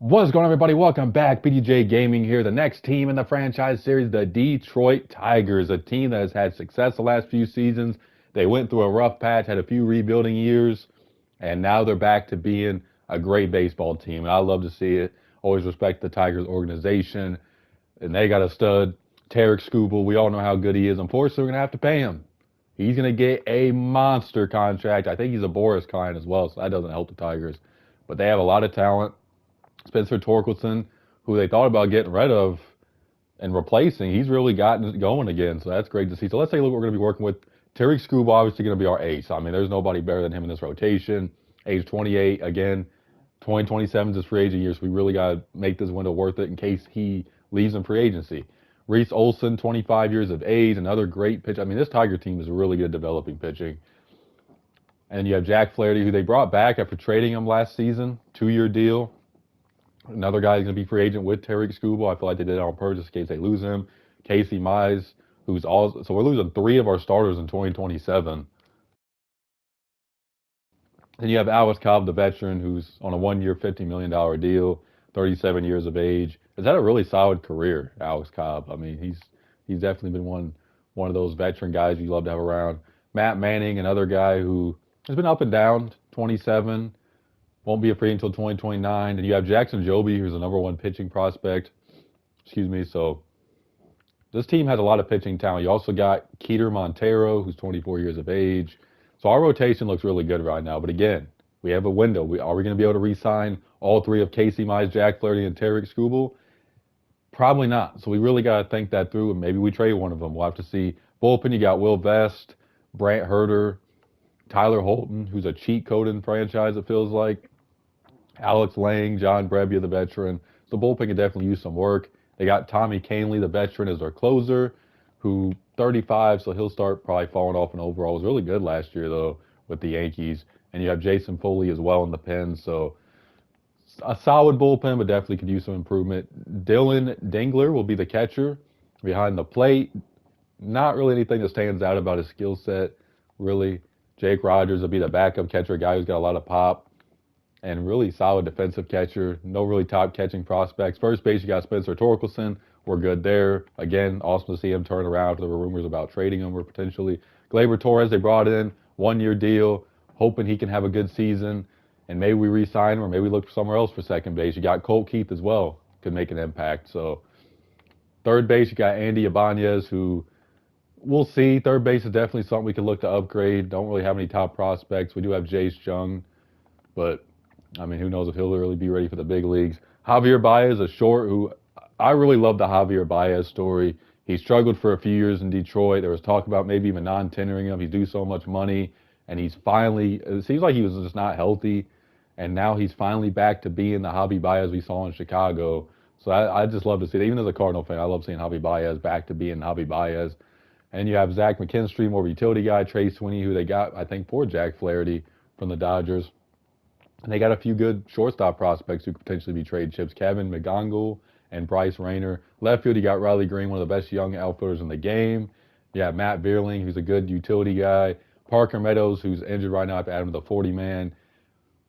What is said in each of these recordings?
What's going on, everybody? Welcome back. PDJ Gaming here. The next team in the franchise series, the Detroit Tigers, a team that has had success the last few seasons. They went through a rough patch, had a few rebuilding years, and now they're back to being a great baseball team. And I love to see it. Always respect the Tigers organization. And they got a stud, Tarek Skubal. We all know how good he is. Unfortunately, we're going to have to pay him. He's going to get a monster contract. I think he's a Boris client as well, so that doesn't help the Tigers. But they have a lot of talent. Spencer Torkelson, who they thought about getting rid of and replacing, he's really gotten it going again. So that's great to see. So let's take a look at what we're going to be working with. Terry Scuba, obviously going to be our ace. I mean, there's nobody better than him in this rotation. Age 28, again, 2027 is his free agent year, so we really got to make this window worth it in case he leaves in free agency. Reese Olson, 25 years of age, another great pitcher. I mean, this Tiger team is really good at developing pitching. And you have Jack Flaherty, who they brought back after trading him last season, 2-year deal. Another guy is going to be free agent with Tarek Skubal. I feel like they did it on purpose in case they lose him. Casey Mize, who's all so we're losing 3 of our starters in 2027. Then you have Alex Cobb, the veteran, who's on a 1-year, $50 million deal, 37 years of age. Has had a really solid career, Alex Cobb. I mean, he's definitely been one of those veteran guys you love to have around. Matt Manning, another guy who has been up and down, 27. Won't be a free until 2029. And you have Jackson Joby, who's the #1 pitching prospect. Excuse me. So this team has a lot of pitching talent. You also got Keter Montero, who's 24 years of age. So our rotation looks really good right now. But again, we have a window. Are we going to be able to re-sign all 3 of Casey Mize, Jack Flaherty, and Tarek Skubal? Probably not. So we really got to think that through, and maybe we trade one of them. We'll have to see. Bullpen, you got Will Vest, Brant Herter, Tyler Holton, who's a cheat code in franchise, it feels like. Alex Lang, John Brebbia, the veteran. So bullpen could definitely use some work. They got Tommy Canley, the veteran, as their closer, who 35, so he'll start probably falling off in overall. Was really good last year though with the Yankees. And you have Jason Foley as well in the pen. So a solid bullpen, but definitely could use some improvement. Dylan Dingler will be the catcher behind the plate. Not really anything that stands out about his skill set, really. Jake Rogers will be the backup catcher, a guy who's got a lot of pop and really solid defensive catcher. No really top catching prospects. First base, you got Spencer Torkelson. We're good there. Again, awesome to see him turn around. There were rumors about trading him or potentially. Gleyber Torres, they brought in, 1-year deal, hoping he can have a good season. And maybe we re-sign him or maybe we look for somewhere else for second base. You got Colt Keith as well, could make an impact. So third base, you got Andy Ibanez, who we'll see. Third base is definitely something we can look to upgrade. Don't really have any top prospects. We do have Jace Jung, but I mean, who knows if he'll really be ready for the big leagues. Javier Baez, a short, who I really love the Javier Baez story. He struggled for a few years in Detroit. There was talk about maybe even non-tendering him. He's due so much money, and he's finally, it seems like he was just not healthy, and now he's finally back to being the Javi Baez we saw in Chicago. So I just love to see that. Even as a Cardinal fan, I love seeing Javi Baez back to being Javi Baez. And you have Zach McKinstry, more of a utility guy, Trey Sweeney, who they got, I think, for Jack Flaherty from the Dodgers. And they got a few good shortstop prospects who could potentially be trade chips. Kevin McGonigal and Bryce Rayner. Left field, you got Riley Green, one of the best young outfielders in the game. You have Matt Vierling, who's a good utility guy. Parker Meadows, who's injured right now. I've added him to the 40-man.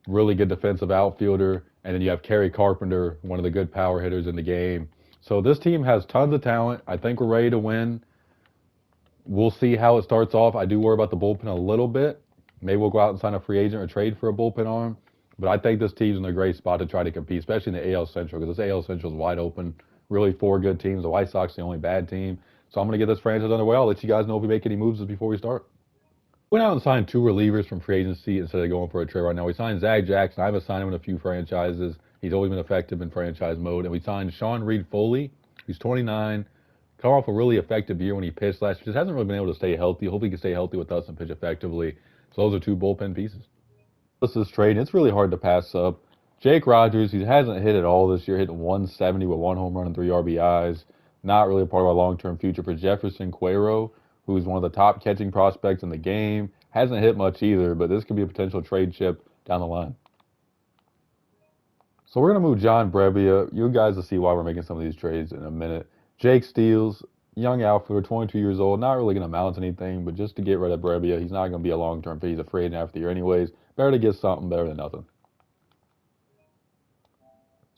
Really good defensive outfielder. And then you have Kerry Carpenter, one of the good power hitters in the game. So this team has tons of talent. I think we're ready to win. We'll see how it starts off. I do worry about the bullpen a little bit. Maybe we'll go out and sign a free agent or trade for a bullpen arm. But I think this team's in a great spot to try to compete, especially in the AL Central, because this AL Central is wide open. Really 4 good teams. The White Sox the only bad team. So I'm going to get this franchise underway. I'll let you guys know if we make any moves before we start. Went out and signed 2 relievers from free agency instead of going for a trade right now. We signed Zach Jackson. I haven't signed him in a few franchises. He's always been effective in franchise mode. And we signed Sean Reed Foley. He's 29. Come off a really effective year when he pitched last year. Just hasn't really been able to stay healthy. Hopefully he can stay healthy with us and pitch effectively. So those are 2 bullpen pieces. This is trading. It's really hard to pass up. Jake Rogers, he hasn't hit at all this year, hitting 170 with 1 home run and 3 RBIs. Not really a part of our long-term future. For Jefferson Cuero, who's one of the top catching prospects in the game, hasn't hit much either, but this could be a potential trade chip down the line. So we're going to move John Brebbia. You guys will see why we're making some of these trades in a minute. Jake Steels, young outfielder, 22 years old, not really going to amount to anything, but just to get rid of Brebbia, he's not going to be a long-term fit. He's a free agent after the year anyways. Better to get something better than nothing.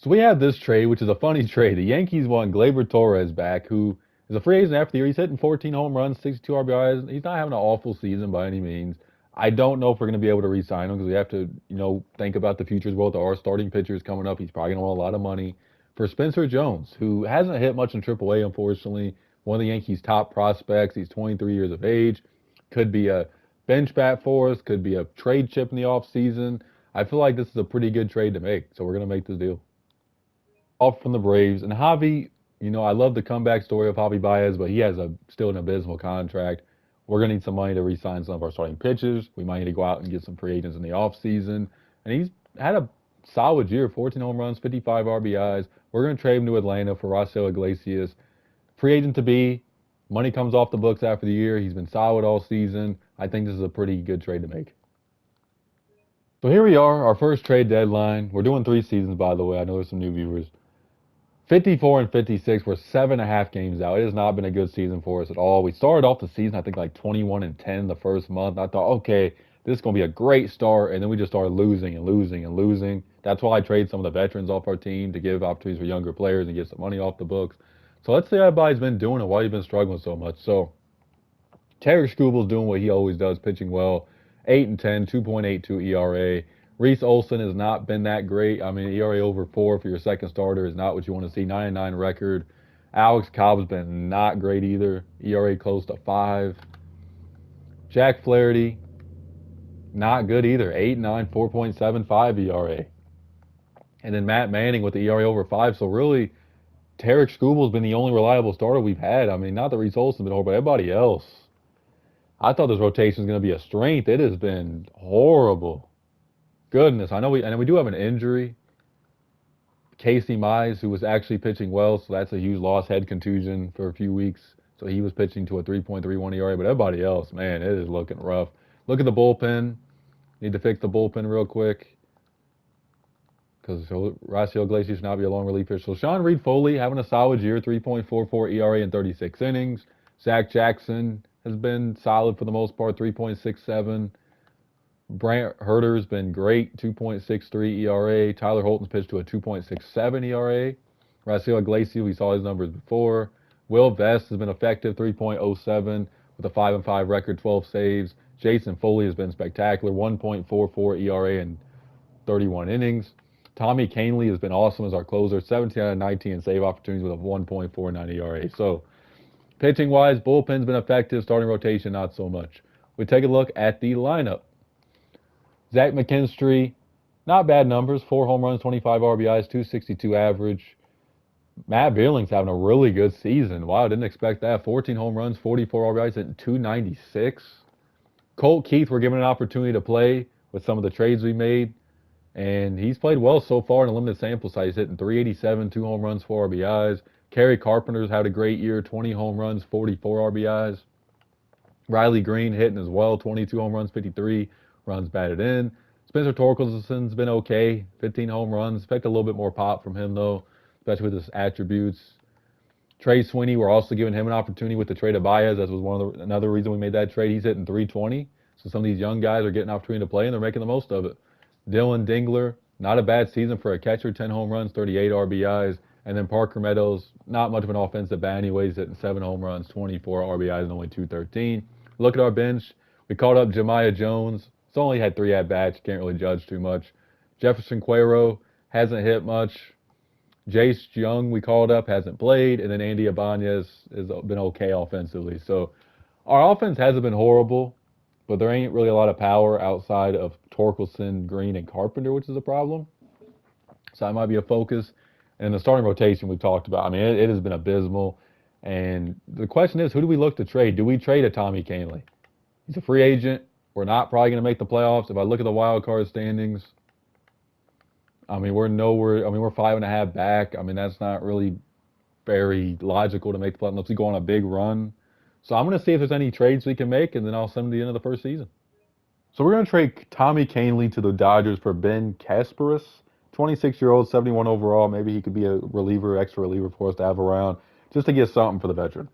So we have this trade, which is a funny trade. The Yankees want Gleyber Torres back, who is a free agent after the year. He's hitting 14 home runs, 62 RBIs. He's not having an awful season by any means. I don't know if we're going to be able to re-sign him because we have to, think about the future as well. There are starting pitchers coming up. He's probably going to want a lot of money. For Spencer Jones, who hasn't hit much in AAA, unfortunately, one of the Yankees' top prospects. He's 23 years of age. Could be a bench bat for us. Could be a trade chip in the offseason. I feel like this is a pretty good trade to make, so we're going to make this deal. Off from the Braves. And Javi, I love the comeback story of Javi Baez, but he has still an abysmal contract. We're going to need some money to re-sign some of our starting pitchers. We might need to go out and get some free agents in the offseason. And he's had a solid year, 14 home runs, 55 RBIs. We're going to trade him to Atlanta for Raisel Iglesias. Free agent to be. Money comes off the books after the year. He's been solid all season. I think this is a pretty good trade to make. So here we are, our first trade deadline. We're doing 3 seasons, by the way. I know there's some new viewers. 54 and 56. We're 7.5 games out. It has not been a good season for us at all. We started off the season, I think, like 21 and 10 the first month. I thought, okay, this is going to be a great start. And then we just started losing and losing and losing. That's why I trade some of the veterans off our team to give opportunities for younger players and get some money off the books. So let's see how everybody's been doing and why he's been struggling so much. So Tarek Skubal's doing what he always does, pitching well. 8 and 10, 2.82 ERA. Reese Olson has not been that great. I mean, ERA over 4 for your second starter is not what you want to see. 9-9 record. Alex Cobb's been not great either. ERA close to 5. Jack Flaherty, not good either. 8-9, 4.75 ERA. And then Matt Manning with the ERA over 5. So really, Tarek Skubal's been the only reliable starter we've had. I mean, not that Reese Olson's been horrible, but everybody else. I thought this rotation was going to be a strength. It has been horrible. Goodness, I know we do have an injury. Casey Mize, who was actually pitching well, so that's a huge loss, head contusion for a few weeks. So he was pitching to a 3.31 ERA, but everybody else, man, it is looking rough. Look at the bullpen. Need to fix the bullpen real quick because Raisel Iglesias should not be a long reliever. So Sean Reed-Foley having a solid year, 3.44 ERA in 36 innings. Zach Jackson has been solid for the most part, 3.67. Brant Herter's been great, 2.63 ERA. Tyler Holton's pitched to a 2.67 ERA. Raisel Iglesias, we saw his numbers before. Will Vest has been effective, 3.07 with a 5-5 record, 12 saves. Jason Foley has been spectacular, 1.44 ERA in 31 innings. Tommy Canley has been awesome as our closer, 17 out of 19 in save opportunities with a 1.49 ERA. So, pitching-wise, bullpen's been effective. Starting rotation, not so much. We take a look at the lineup. Zach McKinstry, not bad numbers. 4 home runs, 25 RBIs, 262 average. Matt Beerling's having a really good season. Wow, didn't expect that. 14 home runs, 44 RBIs, hitting 296. Colt Keith, we're given an opportunity to play with some of the trades we made. And he's played well so far in a limited sample size. He's hitting 387, 2 home runs, 4 RBIs. Kerry Carpenter's had a great year, 20 home runs, 44 RBIs. Riley Green hitting as well, 22 home runs, 53 runs batted in. Spencer Torkelson's been okay, 15 home runs. Expect a little bit more pop from him, though, especially with his attributes. Trey Sweeney, we're also giving him an opportunity with the trade of Baez. That was another reason we made that trade. He's hitting 320. So some of these young guys are getting an opportunity to play, and they're making the most of it. Dylan Dingler, not a bad season for a catcher, 10 home runs, 38 RBIs. And then Parker Meadows, not much of an offensive bat anyways, hitting 7 home runs, 24 RBIs, and only 213. Look at our bench. We called up Jemiah Jones. He's only had 3 at-bats. Can't really judge too much. Jefferson Cuero hasn't hit much. Jace Young we called up, hasn't played. And then Andy Ibanez has been okay offensively. So our offense hasn't been horrible, but there ain't really a lot of power outside of Torkelson, Green, and Carpenter, which is a problem. So that might be a focus. And the starting rotation we talked about, I mean, it has been abysmal. And the question is, who do we look to trade? Do we trade a Tommy Canley? He's a free agent. We're not probably going to make the playoffs. If I look at the wild card standings, I mean, we're nowhere. I mean, we're 5.5 back. I mean, that's not really very logical to make the playoffs unless we go on a big run. So I'm going to see if there's any trades we can make, and then I'll send them to the end of the first season. So we're going to trade Tommy Canley to the Dodgers for Ben Kasparis, 26-year-old, 71 overall. Maybe he could be a reliever, extra reliever for us to have around, just to get something for the veteran.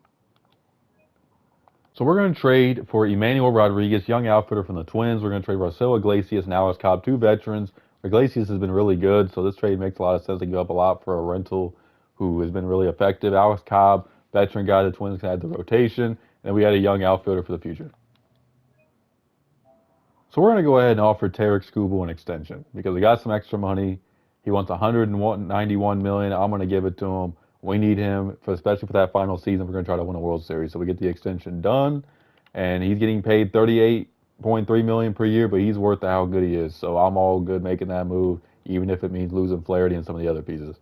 So we're going to trade for Emmanuel Rodriguez, young outfitter from the Twins. We're going to trade Raisel Iglesias and Alex Cobb, 2 veterans. Iglesias has been really good, so this trade makes a lot of sense to give up a lot for a rental who has been really effective. Alex Cobb, veteran guy, the Twins had the rotation, and we had a young outfielder for the future. So we're going to go ahead and offer Tarek Skubal an extension because we got some extra money. He wants 191 million. I'm going to give it to him. We need him for, especially for that final season. We're going to try to win a World Series, so we get the extension done. And he's getting paid 38.3 million per year, but he's worth how good he is. So I'm all good making that move, even if it means losing Flaherty and some of the other pieces.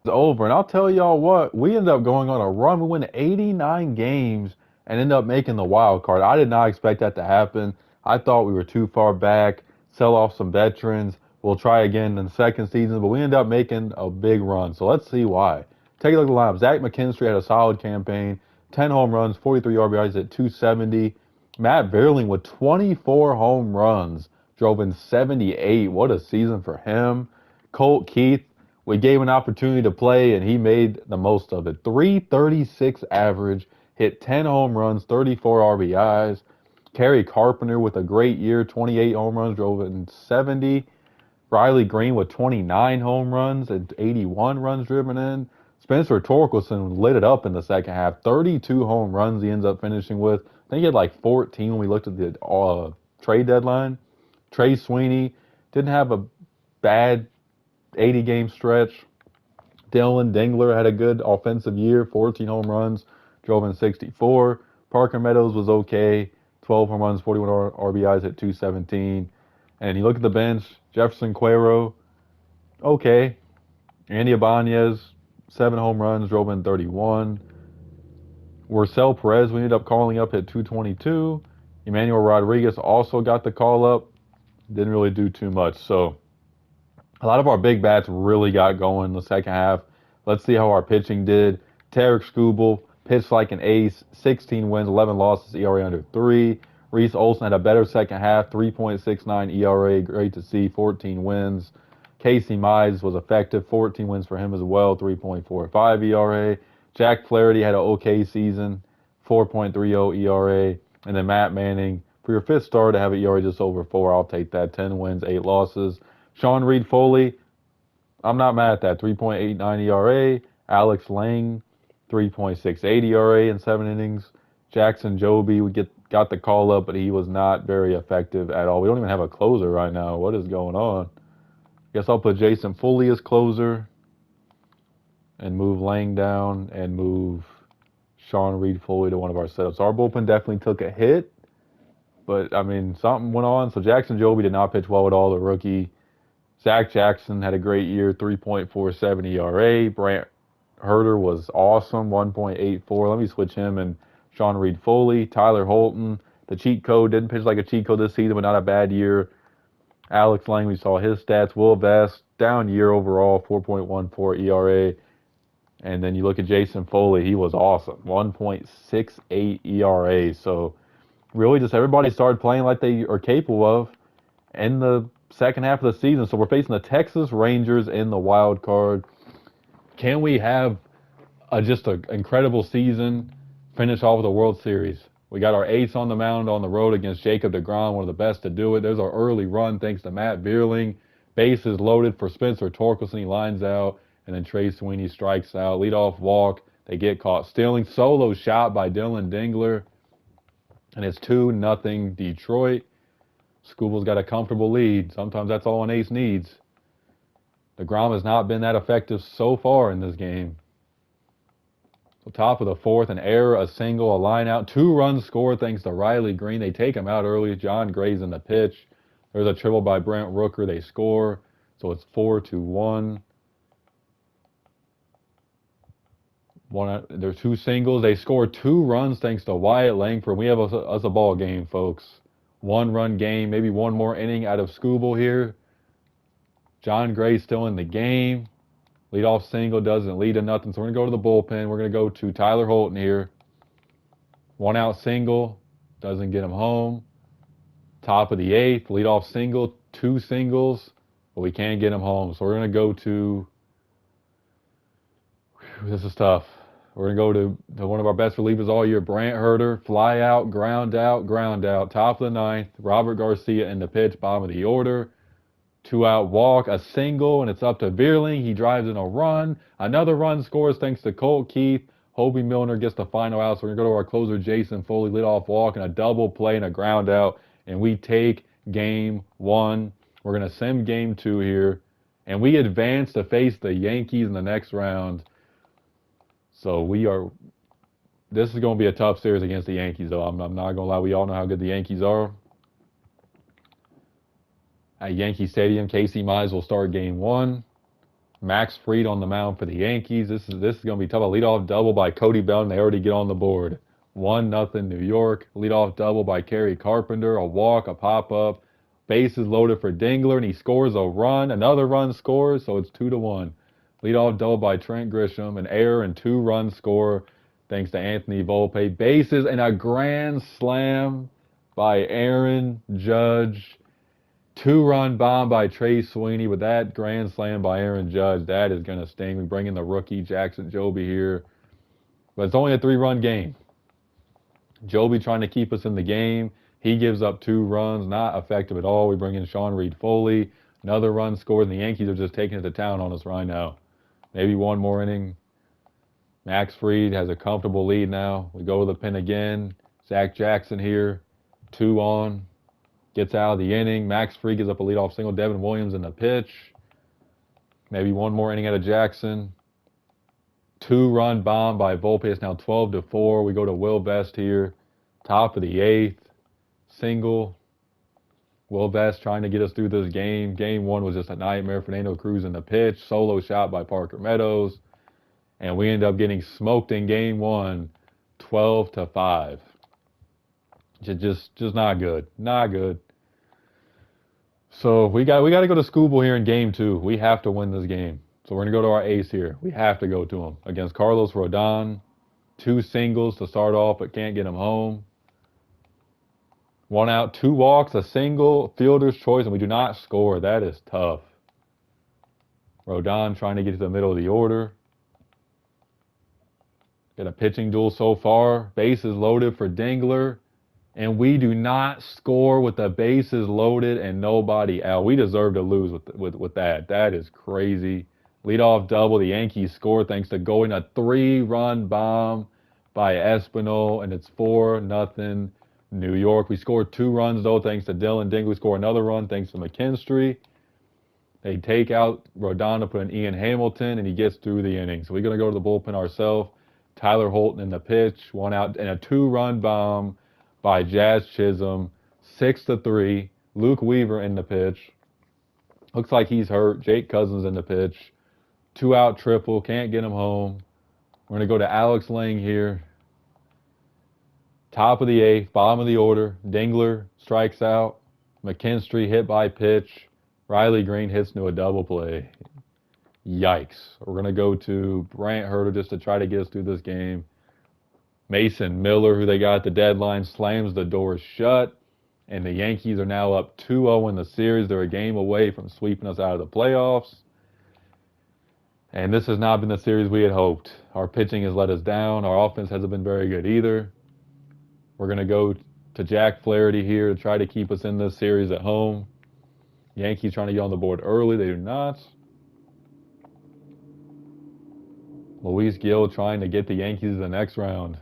It's over, and I'll tell y'all what, we ended up going on a run. We win 89 games and end up making the wild card. I did not expect that to happen. I thought we were too far back, sell off some veterans. We'll try again in the second season, but we ended up making a big run. So let's see why. Take a look at the lineup. Zach McKinstry had a solid campaign, 10 home runs, 43 RBIs at 270. Matt Vierling with 24 home runs, drove in 78. What a season for him. Colt Keith, we gave him an opportunity to play, and he made the most of it. 336 average, hit 10 home runs, 34 RBIs. Kerry Carpenter with a great year, 28 home runs, drove in 70. Riley Green with 29 home runs and 81 runs driven in. Spencer Torkelson lit it up in the second half. 32 home runs he ends up finishing with. I think he had like 14 when we looked at the trade deadline. Trey Sweeney didn't have a bad 80-game stretch. Dylan Dingler had a good offensive year, 14 home runs, drove in 64. Parker Meadows was okay, 12 home runs, 41 RBIs at 217. And you look at the bench, Jefferson Cuero, okay. Andy Ibanez, 7 home runs, drove in 31. Worcel Perez, we ended up calling up at 222. Emmanuel Rodriguez also got the call up. Didn't really do too much. So a lot of our big bats really got going in the second half. Let's see how our pitching did. Tarek Skubal pitched like an ace, 16 wins, 11 losses, ERA under 3. Reese Olson had a better second half, 3.69 ERA, great to see, 14 wins. Casey Mize was effective, 14 wins for him as well, 3.45 ERA. Jack Flaherty had an okay season, 4.30 ERA. And then Matt Manning, for your fifth star to have an ERA just over 4, I'll take that. 10 wins, 8 losses. Sean Reed Foley, I'm not mad at that. 3.89 ERA. Alex Lang, 3.68 ERA in 7 innings. Jackson Joby, got the call up, but he was not very effective at all. We don't even have a closer right now. What is going on? Guess I'll put Jason Foley as closer and move Lang down and move Sean Reed Foley to one of our setups. Our bullpen definitely took a hit, but, I mean, something went on. So Jackson Joby did not pitch well at all, the rookie. Zach Jackson had a great year, 3.47 ERA. Brant Herter was awesome, 1.84. Let me switch him and Sean Reed Foley. Tyler Holton, the cheat code, didn't pitch like a cheat code this season, but not a bad year. Alex Lang, we saw his stats. Will Vest, down year overall, 4.14 ERA. And then you look at Jason Foley, he was awesome, 1.68 ERA. So really just everybody started playing like they are capable of in the second half of the season. So we're facing the Texas Rangers in the wild card. Can we have just an incredible season, finish off with a World Series? We got our ace on the mound on the road against Jacob deGrom, one of the best to do it. There's our early run thanks to Matt Vierling. Bases loaded for Spencer Torkelson. He lines out, and then Trey Sweeney strikes out. Leadoff walk. They get caught stealing. Solo shot by Dylan Dingler. And it's 2-0 Detroit. Skubal's got a comfortable lead. Sometimes that's all an ace needs. DeGrom has not been that effective so far in this game. So top of the fourth, an error, a single, a line out. 2 runs scored thanks to Riley Green. They take him out early. John Gray's in the pitch. There's a triple by Brent Rooker. They score. So it's 4-1. There's 2 singles. They scored 2 runs thanks to Wyatt Langford. We have us a ball game, folks. 1-run game, maybe one more inning out of Skubal here. John Gray still in the game. Leadoff single doesn't lead to nothing, so we're going to go to the bullpen. We're going to go to Tyler Holton here. 1-out single, doesn't get him home. Top of the 8th, leadoff single, 2 singles, but we can't get him home. So we're going to go to, this is tough. We're going to go to one of our best relievers all year, Brant Herter. Fly out, ground out, ground out. Top of the 9th, Robert Garcia in the pitch, bottom of the order. 2-out walk, a single, and it's up to Vierling. He drives in a run. Another run scores thanks to Colt Keith. Hobie Milner gets the final out. So we're going to go to our closer, Jason Foley, leadoff walk, and a double play and a ground out. And we take game 1. We're going to sim game 2 here. And we advance to face the Yankees in the next round. So this is going to be a tough series against the Yankees, though. I'm not going to lie. We all know how good the Yankees are. At Yankee Stadium, Casey Mize will start game 1. Max Fried on the mound for the Yankees. This is going to be tough. A leadoff double by Cody Belton. They already get on the board. 1-0 New York. Leadoff double by Kerry Carpenter. A walk, a pop-up. Bases loaded for Dingler, and he scores a run. Another run scores, so it's 2-1. Leadoff double by Trent Grisham. An error and 2-run score thanks to Anthony Volpe. Bases and a grand slam by Aaron Judge. 2-run bomb by Trey Sweeney. With that grand slam by Aaron Judge, that is going to sting. We bring in the rookie Jackson Joby here. But it's only a 3-run game. Joby trying to keep us in the game. He gives up 2 runs, not effective at all. We bring in Sean Reed Foley. Another run scored, and the Yankees are just taking it to town on us right now. Maybe one more inning. Max Fried has a comfortable lead now. We go to the pen again. Zach Jackson here. 2 on. Gets out of the inning. Max Fried gives up a leadoff single. Devin Williams in the pitch. Maybe one more inning out of Jackson. 2-run bomb by Volpe. It's now 12-4. We go to Will Vest here. Top of the 8th. Single. Will Vest trying to get us through this game. Game 1 was just a nightmare. Fernando Cruz in the pitch. Solo shot by Parker Meadows. And we end up getting smoked in game 1. 12-5. Just not good. Not good. So we got to go to Scooble here in game 2. We have to win this game. So we're going to go to our ace here. We have to go to him. Against Carlos Rodon. 2 singles to start off, but can't get him home. 1 out, 2 walks, a single, fielder's choice, and we do not score. That is tough. Rodon trying to get to the middle of the order. Got a pitching duel so far. Bases loaded for Dingler. And we do not score with the bases loaded and nobody out. We deserve to lose with that. That is crazy. Leadoff double. The Yankees score thanks to going a 3-run bomb by Espinal, and it's 4-0 New York. We scored 2 runs, though, thanks to Dylan Dingler. We score another run thanks to McKinstry. They take out Rodon to put in Ian Hamilton, and he gets through the inning. So we're going to go to the bullpen ourselves. Tyler Holton in the pitch. 1 out, and a 2-run bomb by Jazz Chisholm. 6-3. Luke Weaver in the pitch. Looks like he's hurt. Jake Cousins in the pitch. 2-out triple. Can't get him home. We're going to go to Alex Lang here. Top of the 8th. Bottom of the order. Dingler strikes out. McKinstry hit by pitch. Riley Green hits into a double play. Yikes. We're going to go to Brant Herter just to try to get us through this game. Mason Miller, who they got at the deadline, slams the door shut. And the Yankees are now up 2-0 in the series. They're a game away from sweeping us out of the playoffs. And this has not been the series we had hoped. Our pitching has let us down. Our offense hasn't been very good either. We're going to go to Jack Flaherty here to try to keep us in this series at home. Yankees trying to get on the board early. They do not. Luis Gil trying to get the Yankees in the next round.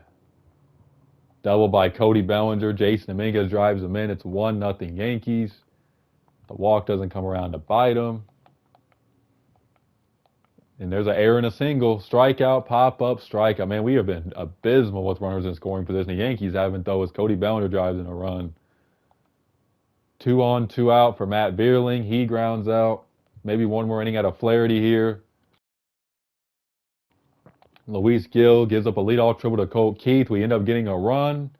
Double by Cody Bellinger. Jason Dominguez drives them in. It's 1-0 Yankees. The walk doesn't come around to bite them. And there's an error and a single. Strikeout, pop-up, strikeout. Man, we have been abysmal with runners in scoring position. The Yankees haven't, though, as Cody Bellinger drives in a run. 2 on, 2 out for Matt Vierling. He grounds out. Maybe one more inning out of Flaherty here. Luis Gil gives up a leadoff triple to Colt Keith. We end up getting a run.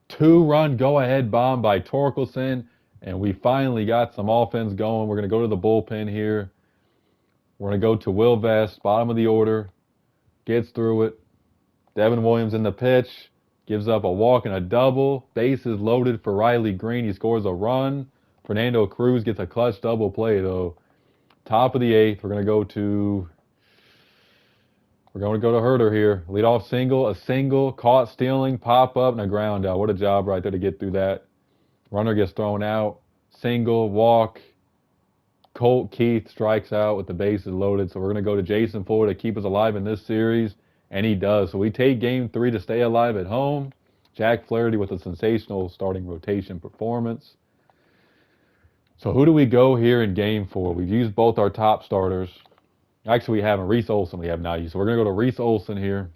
2-run go-ahead bomb by Torkelson. And we finally got some offense going. We're going to go to the bullpen here. We're going to go to Will Vest, bottom of the order. Gets through it. Devin Williams in the pitch. Gives up a walk and a double. Bases loaded for Riley Green. He scores a run. Fernando Cruz gets a clutch double play, though. Top of the 8th. We're going to go to Herter here. Leadoff single, a single, caught stealing, pop up, and a ground out. What a job right there to get through that. Runner gets thrown out. Single, walk, Colt Keith strikes out with the bases loaded. So we're going to go to Jason Fuller to keep us alive in this series. And he does. So we take game 3 to stay alive at home. Jack Flaherty with a sensational starting rotation performance. So who do we go here in game 4? We've used both our top starters. Actually, we haven't. Reese Olson we have not used. So we're going to go to Reese Olson here.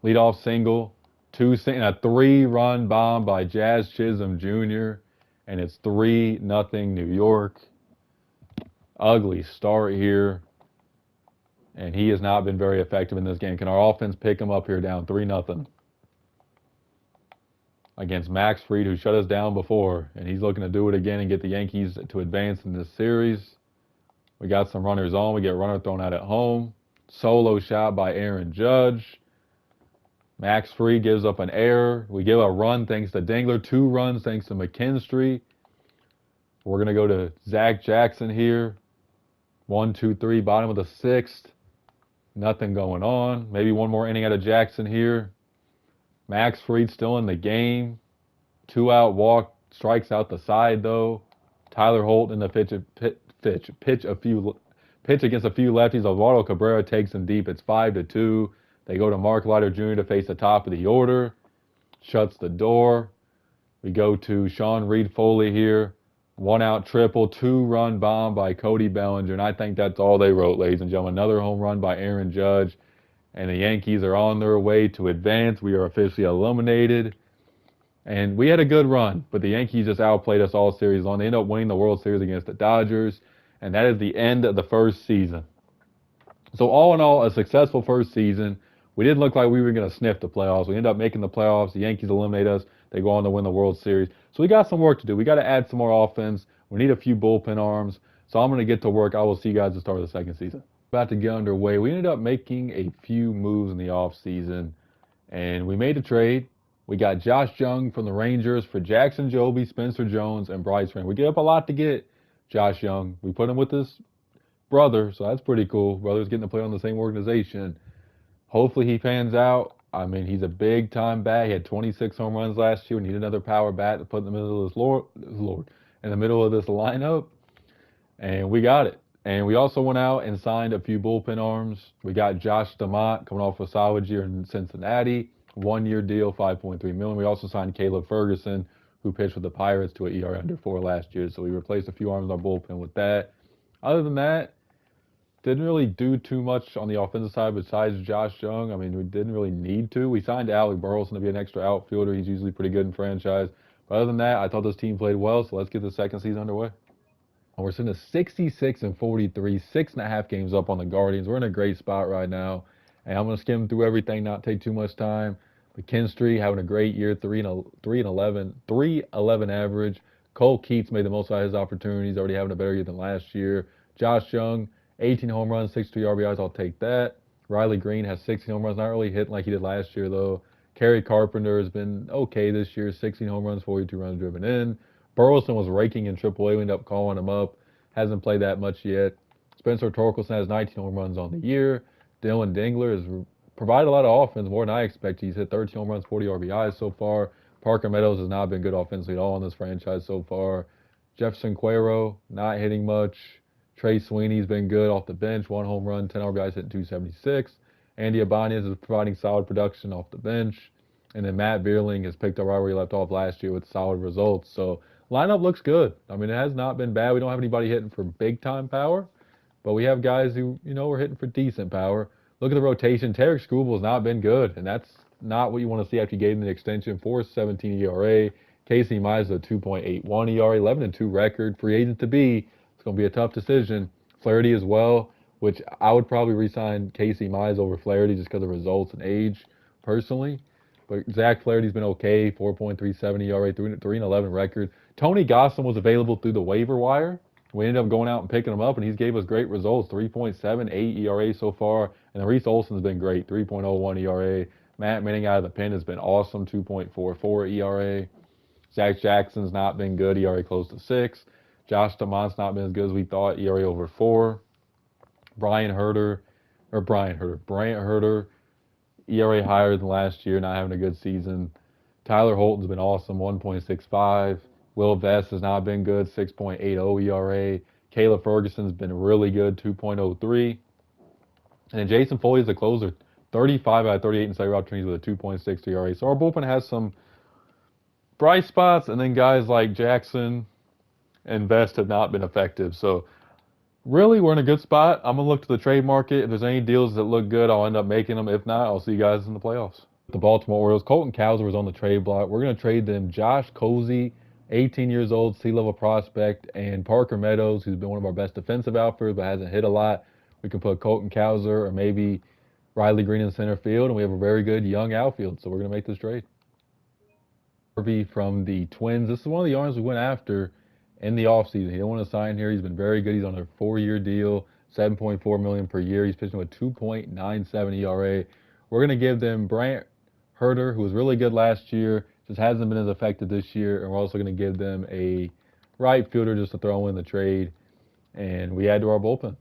Leadoff single. A 3-run bomb by Jazz Chisholm Jr. And it's 3-0 New York. Ugly start here. And he has not been very effective in this game. Can our offense pick him up here down 3-0? Against Max Fried, who shut us down before. And he's looking to do it again and get the Yankees to advance in this series. We got some runners on. We get a runner thrown out at home. Solo shot by Aaron Judge. Max Fried gives up an error. We give a run thanks to Dingler. 2 runs thanks to McKinstry. We're going to go to Zach Jackson here. 1, 2, 3, bottom of the 6th. Nothing going on. Maybe one more inning out of Jackson here. Max Fried still in the game. 2-out walk. Strikes out the side, though. Tyler Holt in the pitch against a few lefties. Alvaro Cabrera takes him deep. It's 5-2. They go to Mark Leiter Jr. to face the top of the order. Shuts the door. We go to Sean Reed Foley here. 1-out triple, 2-run bomb by Cody Bellinger. And I think that's all they wrote, ladies and gentlemen. Another home run by Aaron Judge. And the Yankees are on their way to advance. We are officially eliminated. And we had a good run, but the Yankees just outplayed us all series long. They ended up winning the World Series against the Dodgers. And that is the end of the first season. So all in all, a successful first season. We didn't look like we were going to sniff the playoffs. We ended up making the playoffs. The Yankees eliminate us. They go on to win the World Series. So we got some work to do. We got to add some more offense. We need a few bullpen arms. So I'm going to get to work. I will see you guys at the start of the second season. About to get underway. We ended up making a few moves in the offseason. And we made a trade. We got Josh Jung from the Rangers for Jackson Joby, Spencer Jones, and Bryce Rand. We gave up a lot to get Josh Jung. We put him with his brother, so that's pretty cool. Brother's getting to play on the same organization. Hopefully he pans out. I mean, he's a big-time bat. He had 26 home runs last year. We need another power bat to put in the middle of this in the middle of this lineup, and we got it. And we also went out and signed a few bullpen arms. We got Josh DeMott coming off a solid year in Cincinnati, 1-year deal, $5.3 million. We also signed Caleb Ferguson, who pitched with the Pirates to an ERA under 4 last year. So we replaced a few arms in our bullpen with that. Other than that, didn't really do too much on the offensive side besides Josh Jung. I mean, we didn't really need to. We signed Alec Burleson to be an extra outfielder. He's usually pretty good in franchise. But other than that, I thought this team played well, so let's get the second season underway. And we're sitting at 66-43, 6.5 games up on the Guardians. We're in a great spot right now. And I'm going to skim through everything, not take too much time. McKinstry having a great year, 3.11 average. Cole Keats made the most out of his opportunities, already having a better year than last year. Josh Jung, 18 home runs, 63 RBIs, I'll take that. Riley Green has 16 home runs, not really hitting like he did last year, though. Kerry Carpenter has been okay this year, 16 home runs, 42 runs driven in. Burleson was raking in AAA, we ended up calling him up. Hasn't played that much yet. Spencer Torkelson has 19 home runs on the year. Dylan Dingler has provided a lot of offense, more than I expected. He's hit 13 home runs, 40 RBIs so far. Parker Meadows has not been good offensively at all in this franchise so far. Jefferson Cuero, not hitting much. Trey Sweeney's been good off the bench, 1 home run, 10 RBIs, hitting 276. Andy Ibanez is providing solid production off the bench. And then Matt Vierling has picked up right where he left off last year with solid results. So lineup looks good. I mean, it has not been bad. We don't have anybody hitting for big-time power, but we have guys who, are hitting for decent power. Look at the rotation. Tarek Skubal has not been good, and that's not what you want to see after you gave him the extension. 4.17 ERA. Casey Mize, a 2.81 ERA, 11-2 record. Free agent to be. It's going to be a tough decision. Flaherty as well, which I would probably re-sign Casey Mize over Flaherty just because of results and age, personally. But Zach Flaherty's been okay, 4.37 ERA, 3.11 record. Tony Gosselin was available through the waiver wire. We ended up going out and picking him up, and he's gave us great results, 3.78 ERA so far. And then Reese Olson's been great, 3.01 ERA. Matt Manning out of the pen has been awesome, 2.44 ERA. Zach Jackson's not been good, ERA close to 6. Josh DeMont's not been as good as we thought, ERA over 4. Bryant Herter, ERA higher than last year, not having a good season. Tyler Holton's been awesome, 1.65. Will Vest has not been good, 6.80 ERA. Caleb Ferguson's been really good, 2.03. And then Jason Foley is the closer, 35 out of 38 in second opportunities with a 2.6 ERA. So our bullpen has some bright spots, and then guys like Jackson and Vest have not been effective. So really, we're in a good spot. I'm going to look to the trade market. If there's any deals that look good, I'll end up making them. If not, I'll see you guys in the playoffs. The Baltimore Orioles, Colton Cowser was on the trade block. We're going to trade them Josh Cozy, 18 years old, C-level prospect, and Parker Meadows, who's been one of our best defensive outfielders but hasn't hit a lot. We can put Colton Cowser or maybe Riley Green in center field, and we have a very good young outfield. So we're going to make this trade. Harvey from the Twins. This is one of the arms we went after in the offseason. He didn't want to sign here. He's been very good. He's on a 4-year deal, $7.4 million per year. He's pitching with 2.97 ERA. We're going to give them Brant Herter, who was really good last year, just hasn't been as effective this year. And we're also going to give them a right fielder just to throw in the trade. And we add to our bullpen.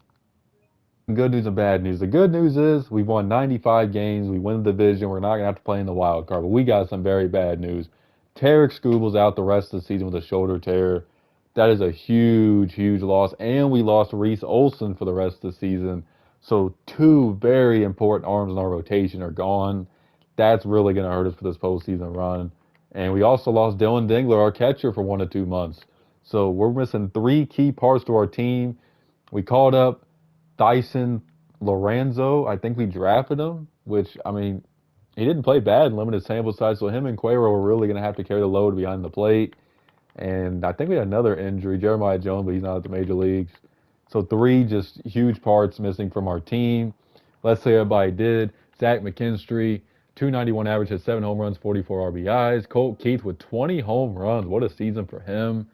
Good news and bad news. The good news is we've won 95 games. We win the division. We're not going to have to play in the wild card. But we got some very bad news. Tarek Skubal's out the rest of the season with a shoulder tear. That is a huge, huge loss. And we lost Reese Olson for the rest of the season. So 2 very important arms in our rotation are gone. That's really going to hurt us for this postseason run. And we also lost Dylan Dingler, our catcher, for 1 to 2 months. So we're missing 3 key parts to our team. We called up Dyson Lorenzo. I think we drafted him, which, I mean, he didn't play bad in limited sample size. So him and Cuero were really going to have to carry the load behind the plate. And I think we had another injury, Jeremiah Jones, but he's not at the major leagues. So 3 just huge parts missing from our team. Let's say everybody did. Zach McKinstry, 291 average, has 7 home runs, 44 RBIs. Colt Keith with 20 home runs. What a season for him.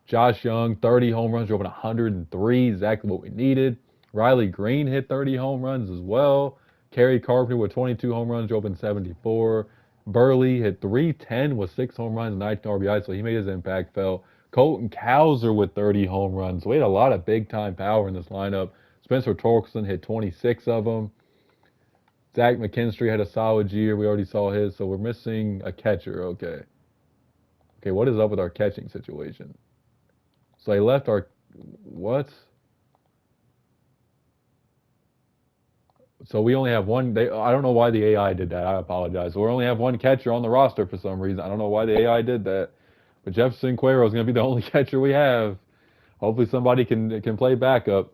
Josh Young, 30 home runs, drove in 103, exactly what we needed. Riley Green hit 30 home runs as well. Kerry Carpenter with 22 home runs, drove in 74. Burley hit 310 with 6 home runs and 19 RBIs, so he made his impact felt. Colton Cowser with 30 home runs. So we had a lot of big-time power in this lineup. Spencer Torkelson hit 26 of them. Zach McKinstry had a solid year. We already saw his, so we're missing a catcher. Okay, what is up with our catching situation? So they left our... What? So we only have one. I don't know why the AI did that. I apologize. So we only have one catcher on the roster for some reason. I don't know why the AI did that. But Jefferson Cuero is going to be the only catcher we have. Hopefully somebody can play backup.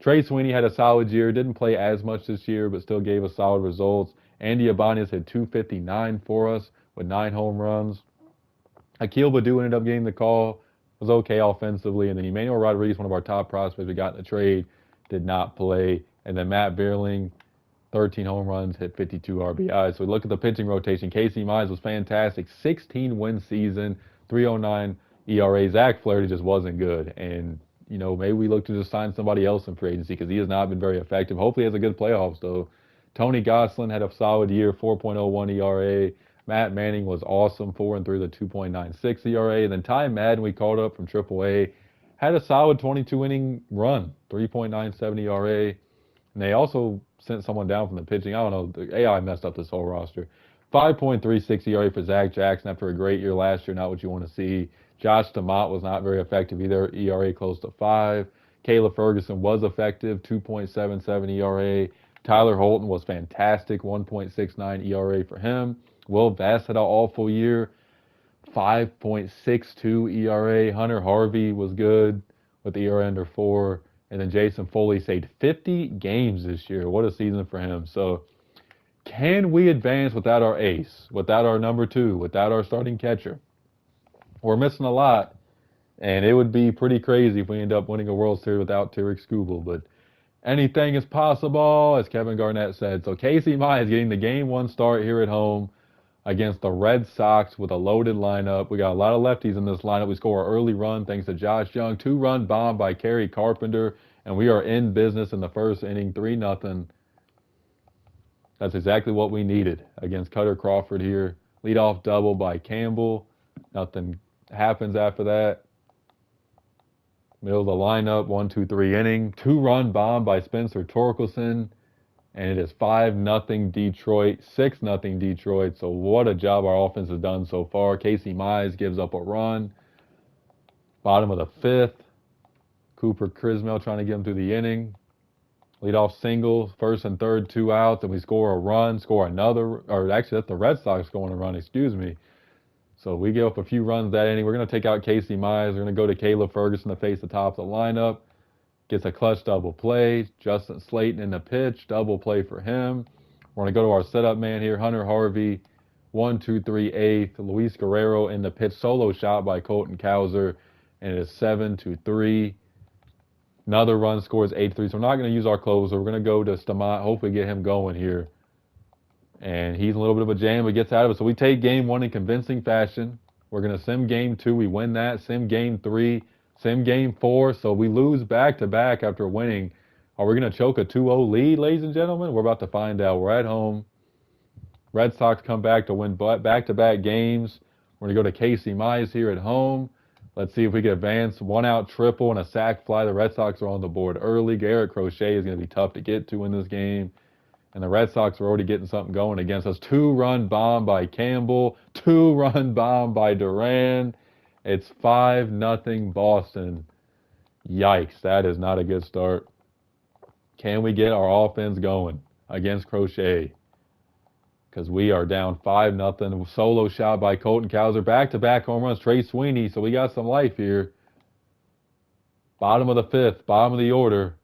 Trey Sweeney had a solid year. Didn't play as much this year, but still gave us solid results. Andy Ibanez hit 259 for us with 9 home runs. Akil Baddoo ended up getting the call. Was okay offensively. And then Emmanuel Rodriguez, one of our top prospects we got in the trade, did not play. And then Matt Beerling, 13 home runs, hit 52 RBIs. So we look at the pitching rotation. Casey Mize was fantastic. 16-win season, 3.09 ERA. Zach Flaherty just wasn't good. And, you know, maybe we look to just sign somebody else in free agency because he has not been very effective. Hopefully he has a good playoffs, though. Tony Gosselin had a solid year, 4.01 ERA. Matt Manning was awesome, 4-3 with 2.96 ERA. And then Ty Madden, we called up from AAA, had a solid 22-inning run, 3.97 ERA. And they also sent someone down from the pitching. I don't know. The AI messed up this whole roster. 5.36 ERA for Zach Jackson after a great year last year. Not what you want to see. Josh DeMott was not very effective either. ERA close to 5. Caleb Ferguson was effective. 2.77 ERA. Tyler Holton was fantastic. 1.69 ERA for him. Will Vest had an awful year. 5.62 ERA. Hunter Harvey was good with the ERA under 4. And then Jason Foley saved 50 games this year. What a season for him. So can we advance without our ace, without our number 2, without our starting catcher? We're missing a lot, and it would be pretty crazy if we end up winning a World Series without Tarek Skubal. But anything is possible, as Kevin Garnett said. So Casey Mize is getting the Game 1 start here at home against the Red Sox with a loaded lineup. We got a lot of lefties in this lineup. We score an early run thanks to Josh Young. 2-run bomb by Kerry Carpenter, and we are in business in the first inning, 3-0. That's exactly what we needed against Cutter Crawford here. Leadoff double by Campbell. Nothing happens after that. Middle of the lineup, 1-2-3 inning. 2-run bomb by Spencer Torkelson. And it is 5-0 Detroit, 6-0 Detroit. So what a job our offense has done so far. Casey Mize gives up a run. Bottom of the 5th. Cooper Crismell trying to get him through the inning. Leadoff single, first and third, 2 outs, and we score a run, score another, or actually that's the Red Sox scoring a run, excuse me. So we give up a few runs that inning. We're going to take out Casey Mize. We're going to go to Caleb Ferguson to face the top of the lineup. Gets a clutch double play. Justin Slayton in the pitch, double play for him. We're going to go to our setup man here, Hunter Harvey, 1-2-3 eighth. Luis Guerrero in the pitch, solo shot by Colton Cowser, and it is 7-3. Another run scores 8-3. So we're not going to use our closer. We're going to go to Stamont, hopefully get him going here. And he's a little bit of a jam, but gets out of it. So we take game 1 in convincing fashion. We're going to sim game 2. We win that. Sim game 3. Sim game 4. So we lose back-to-back after winning. Are we going to choke a 2-0 lead, ladies and gentlemen? We're about to find out. We're at home. Red Sox come back to win back-to-back games. We're going to go to Casey Mize here at home. Let's see if we can advance. 1-out triple and a sac fly. The Red Sox are on the board early. Garrett Crochet is going to be tough to get to in this game. And the Red Sox are already getting something going against us. 2-run bomb by Campbell. 2-run bomb by Duran. It's 5-0 Boston. Yikes, that is not a good start. Can we get our offense going against Crochet? Because we are down 5-0. Solo shot by Colton Cowser. Back-to-back home runs. Trey Sweeney. So we got some life here. Bottom of the 5th. Bottom of the order.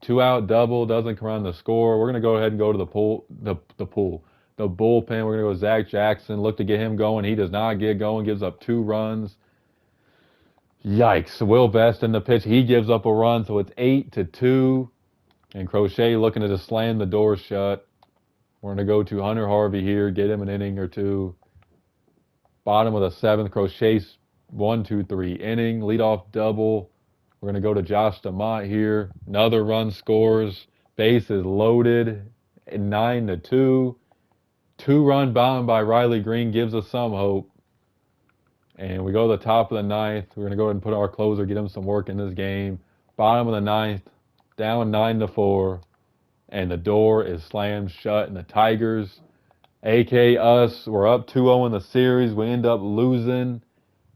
2-out double. Doesn't come around the score. We're going to go ahead and go to the bullpen. We're going to go Zach Jackson. Look to get him going. He does not get going. Gives up 2 runs. Yikes. Will Best in the pitch. He gives up a run. So it's 8-2. And Crochet looking to just slam the door shut. We're going to go to Hunter Harvey here, get him an inning or 2. Bottom of the 7th, Crochet's 1-2-3 inning, leadoff double. We're going to go to Josh DeMott here. Another run scores. Base is loaded. 9-2. 2-run bomb by Riley Green gives us some hope. And we go to the top of the 9th. We're going to go ahead and put our closer, get him some work in this game. Bottom of the 9th, down 9-4. And the door is slammed shut. And the Tigers, a.k.a. us, we're up 2-0 in the series. We end up losing.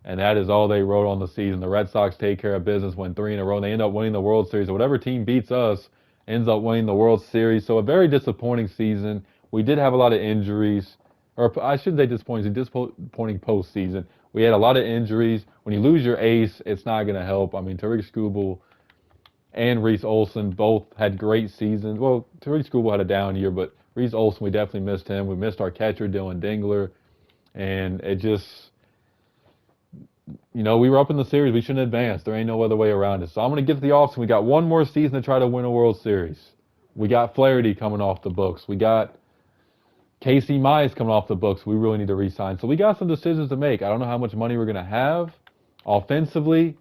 And that is all they wrote on the season. The Red Sox take care of business, win 3 in a row. And they end up winning the World Series. So whatever team beats us ends up winning the World Series. So a very disappointing season. We did have a lot of injuries. Or I shouldn't say disappointing postseason. We had a lot of injuries. When you lose your ace, it's not going to help. I mean, Tariq Skubal and Reese Olson both had great seasons. Well, Tariq Skubal had a down year, but Reese Olson, we definitely missed him. We missed our catcher, Dylan Dingler. And it just, we were up in the series. We shouldn't advance. There ain't no other way around it. So I'm going to get to the offseason. We got one more season to try to win a World Series. We got Flaherty coming off the books. We got Casey Mize coming off the books. We really need to re-sign. So we got some decisions to make. I don't know how much money we're going to have. Offensively,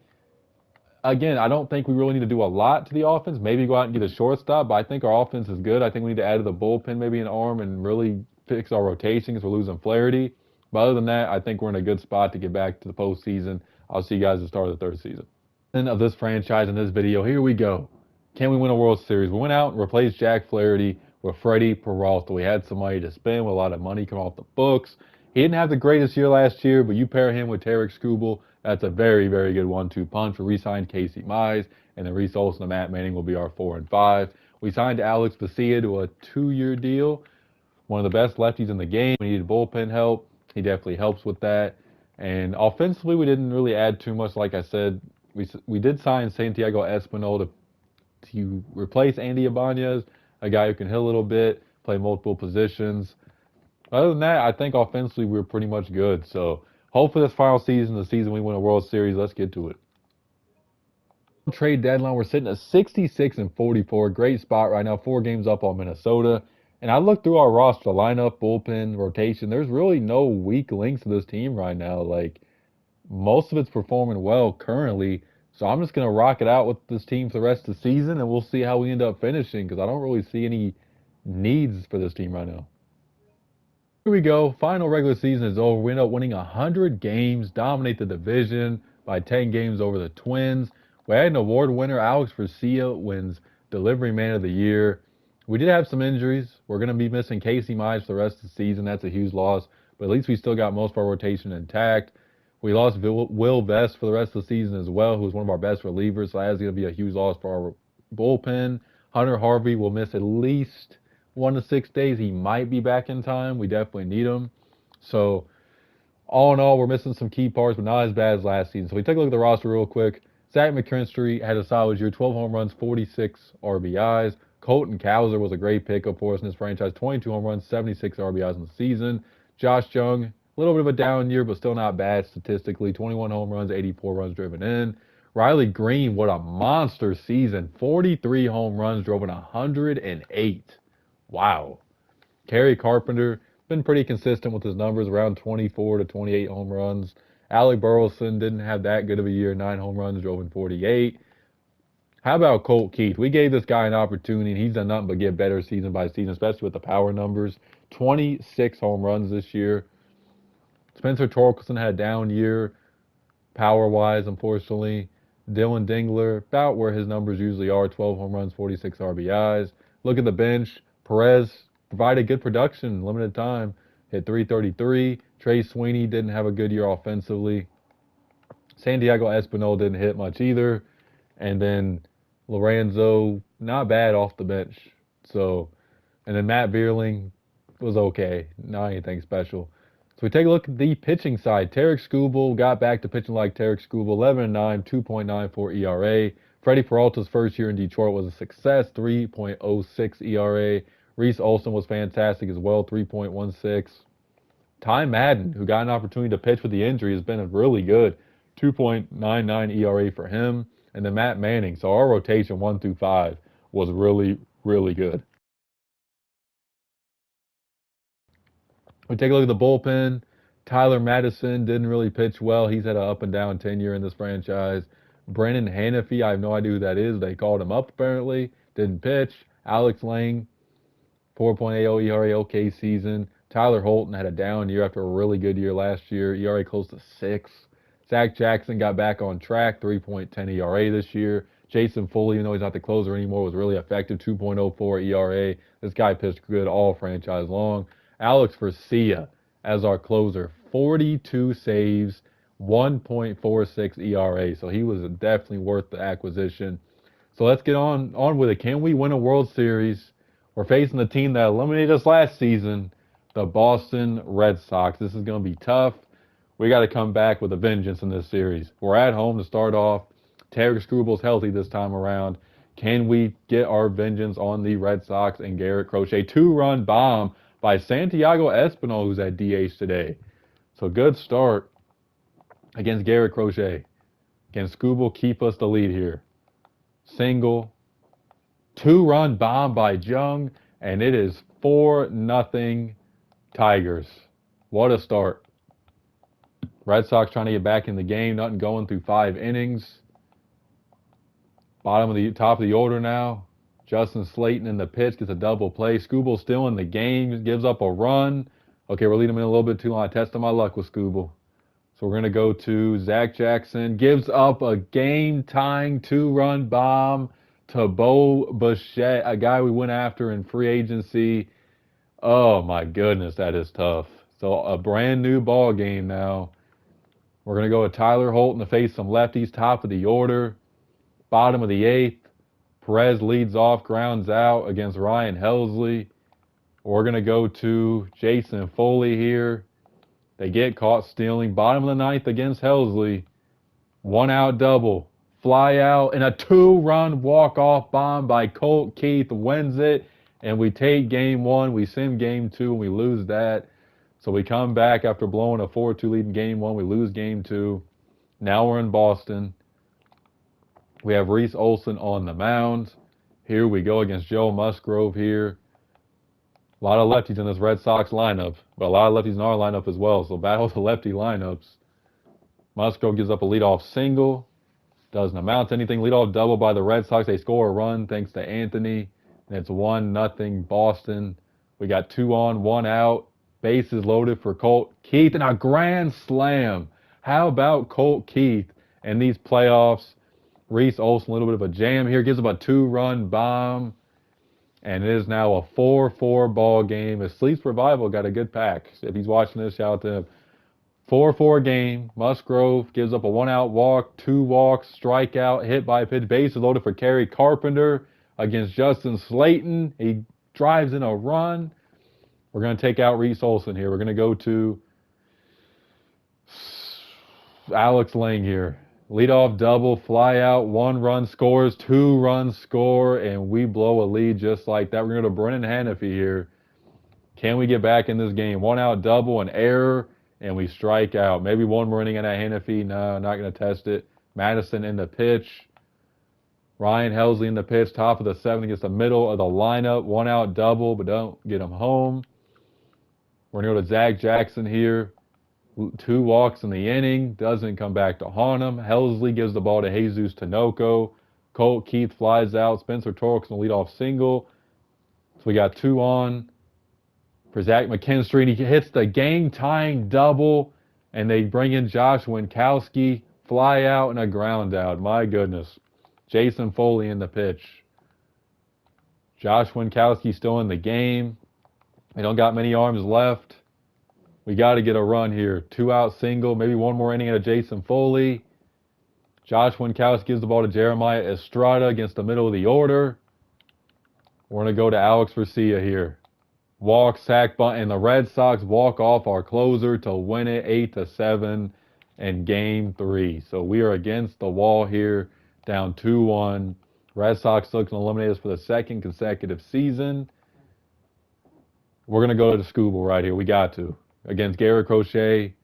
again, I don't think we really need to do a lot to the offense. Maybe go out and get a shortstop, but I think our offense is good. I think we need to add to the bullpen maybe an arm and really fix our rotation because we're losing Flaherty. But other than that, I think we're in a good spot to get back to the postseason. I'll see you guys at the start of the 3rd season. End of this franchise in this video. Here we go. Can we win a World Series? We went out and replaced Jack Flaherty with Freddie Peralta. We had somebody to spend with a lot of money come off the books. He didn't have the greatest year last year, but you pair him with Tariq Skubal, that's a very, very good 1-2 punch. We re-signed Casey Mize, and then Reese Olson and Matt Manning will be our 4 and 5. We signed Alex Vesia to a 2-year deal. One of the best lefties in the game. We needed bullpen help. He definitely helps with that. And offensively, we didn't really add too much. Like I said, we did sign Santiago Espinal to replace Andy Ibanez, a guy who can hit a little bit, play multiple positions. Other than that, I think offensively we're pretty much good. So hopefully this final season, the season we win a World Series, let's get to it. Trade deadline, we're sitting at 66-44. Great spot right now. 4 games up on Minnesota. And I looked through our roster, lineup, bullpen, rotation. There's really no weak links to this team right now. Like, most of it's performing well currently. So I'm just going to rock it out with this team for the rest of the season, and we'll see how we end up finishing because I don't really see any needs for this team right now. Here we go. Final regular season is over. We end up winning 100 games, dominate the division by 10 games over the Twins. We had an award winner. Alex Vesia wins Delivery Man of the Year. We did have some injuries. We're going to be missing Casey Mize for the rest of the season. That's a huge loss. But at least we still got most of our rotation intact. We lost Will Vest for the rest of the season as well, who's one of our best relievers. So that's going to be a huge loss for our bullpen. Hunter Harvey will miss at least 1 to 6 days. He might be back in time. We definitely need him. So all in all, we're missing some key parts, but not as bad as last season. So we take a look at the roster real quick. Zach McKinstry had a solid year, 12 home runs, 46 RBIs. Colton Cowser was a great pickup for us in this franchise, 22 home runs, 76 RBIs in the season. Josh Jung, a little bit of a down year, but still not bad statistically, 21 home runs, 84 runs driven in. Riley Green, what a monster season, 43 home runs, drove in 108. Wow. Kerry Carpenter, been pretty consistent with his numbers, around 24 to 28 home runs. Alec Burleson didn't have that good of a year, 9 home runs, drove in 48. How about Colt Keith? We gave this guy an opportunity, and he's done nothing but get better season by season, especially with the power numbers. 26 home runs this year. Spencer Torkelson had a down year, power-wise, unfortunately. Dylan Dingler, about where his numbers usually are, 12 home runs, 46 RBIs. Look at the bench. Perez provided good production, limited time, hit 333. Trey Sweeney didn't have a good year offensively. Santiago Espinal didn't hit much either. And then Lorenzo, not bad off the bench. So, and then Matt Vierling was okay, not anything special. So we take a look at the pitching side. Tarek Skubal got back to pitching like Tarek Skubal, 11-9, 2.94 ERA. Freddie Peralta's first year in Detroit was a success, 3.06 ERA. Reese Olson was fantastic as well, 3.16. Ty Madden, who got an opportunity to pitch with the injury, has been really good, 2.99 ERA for him. And then Matt Manning. So our rotation 1 through 5 was really, really good. We take a look at the bullpen. Tyler Madison didn't really pitch well. He's had an up and down tenure in this franchise. Brennan Hanafy, I have no idea who that is. They called him up apparently. Didn't pitch. Alex Lang, 4.80 ERA, okay season. Tyler Holton had a down year after a really good year last year. ERA close to 6. Zach Jackson got back on track, 3.10 ERA this year. Jason Foley, even though he's not the closer anymore, was really effective, 2.04 ERA. This guy pitched good all franchise long. Alex Garcia as our closer, 42 saves, 1.46 ERA. So he was definitely worth the acquisition. So let's get on with it. Can we win a World Series? We're facing the team that eliminated us last season, the Boston Red Sox. This is going to be tough. We got to come back with a vengeance in this series. We're at home to start off. Tarek Skubal's healthy this time around. Can we get our vengeance on the Red Sox and Garrett Crochet? 2-run bomb by Santiago Espinal, who's at DH today. So good start against Garrett Crochet. Can Skubal keep us the lead here? Single. 2-run bomb by Jung, and it is 4-0 Tigers. What a start. Red Sox trying to get back in the game, nothing going through 5 innings. Top of the order now. Justin Slayton in the pitch gets a double play. Skubal still in the game, gives up a run. Okay, we're leading him in a little bit too long. I tested my luck with Skubal. So we're going to go to Zach Jackson. Gives up a game-tying 2-run bomb to Bo Bichette, a guy we went after in free agency. Oh, my goodness, that is tough. So a brand new ball game now. We're going to go with Tyler Holton to face some lefties, top of the order, bottom of the 8th. Perez leads off, grounds out against Ryan Helsley. We're going to go to Jason Foley here. They get caught stealing. Bottom of the 9th against Helsley. 1-out double. Fly out and a 2-run walk-off bomb by Colt Keith wins it. And we take game 1. We sim game 2 and we lose that. So we come back after blowing a 4-2 lead in game 1. We lose game 2. Now we're in Boston. We have Reese Olson on the mound. Here we go against Joe Musgrove here. A lot of lefties in this Red Sox lineup, but a lot of lefties in our lineup as well. So battle the lefty lineups. Musgrove gives up a leadoff single. Doesn't amount to anything. Leadoff double by the Red Sox. They score a run thanks to Anthony. And it's 1-0 Boston. We got 2 on, 1 out. Bases loaded for Colt Keith and a grand slam. How about Colt Keith and these playoffs? Reese Olson, a little bit of a jam here. Gives up a 2-run bomb. And it is now a 4-4 ball game. If Sleep's Revival got a good pack. If he's watching this, shout out to him. 4-4 game. Musgrove gives up a 1-out walk, 2 walks, strikeout, hit by pitch, bases loaded for Kerry Carpenter against Justin Slayton. He drives in a run. We're going to take out Reese Olson here. We're going to go to Alex Lang here. Leadoff double, fly out, 1 run scores, 2 runs score, and we blow a lead just like that. We're going to Brennan Hannafy here. Can we get back in this game? 1-out double, an error, and we strike out. Maybe 1 more inning in that Hannafy. No, not going to test it. Madison in the pitch. Ryan Helsley in the pitch. Top of the 7th against the middle of the lineup. 1-out double, but don't get him home. We're going to go to Zach Jackson here. 2 walks in the inning. Doesn't come back to haunt him. Helsley gives the ball to Jesus Tinoco. Colt Keith flies out. Spencer Torkelson will lead off single. So we got 2 on for Zach McKinstry, and he hits the game-tying double, and they bring in Josh Winkowski, fly out, and a ground out. My goodness. Jason Foley in the pitch. Josh Winkowski still in the game. They don't got many arms left. We got to get a run here. 2-out single, maybe 1 more inning out of Jason Foley. Josh Winkowski gives the ball to Jeremiah Estrada against the middle of the order. We're going to go to Alex Garcia here. Walk, sack, bunt, and the Red Sox walk off our closer to win it 8-7 in Game 3. So we are against the wall here, down 2-1. Red Sox looking to eliminate us for the 2nd consecutive season. We're going to go to the Scooble right here. We got to. Against Garrett Crochet,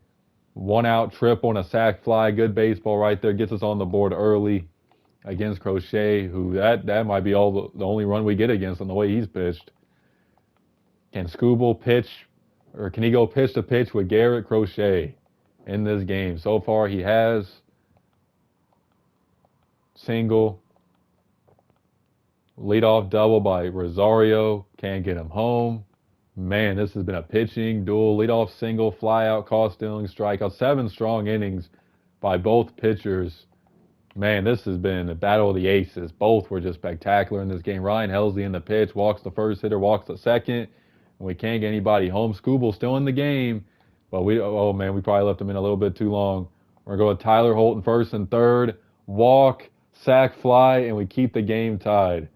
1-out trip on a sac fly. Good baseball right there. Gets us on the board early against Crochet, who that might be the only run we get against on the way he's pitched. Can Scooble pitch, or can he go pitch to pitch with Garrett Crochet in this game? So far, he has. Single. Leadoff double by Rosario. Can't get him home. Man, this has been a pitching duel. Leadoff single, fly out, call stealing, strikeout. 7 strong innings by both pitchers. Man, this has been a battle of the aces. Both were just spectacular in this game. Ryan Helsley in the pitch, walks the first hitter, walks the second. And we can't get anybody home. Scooble's still in the game, but we probably left him in a little bit too long. We're going to go with Tyler Holton first and third. Walk, sack fly, and we keep the game tied.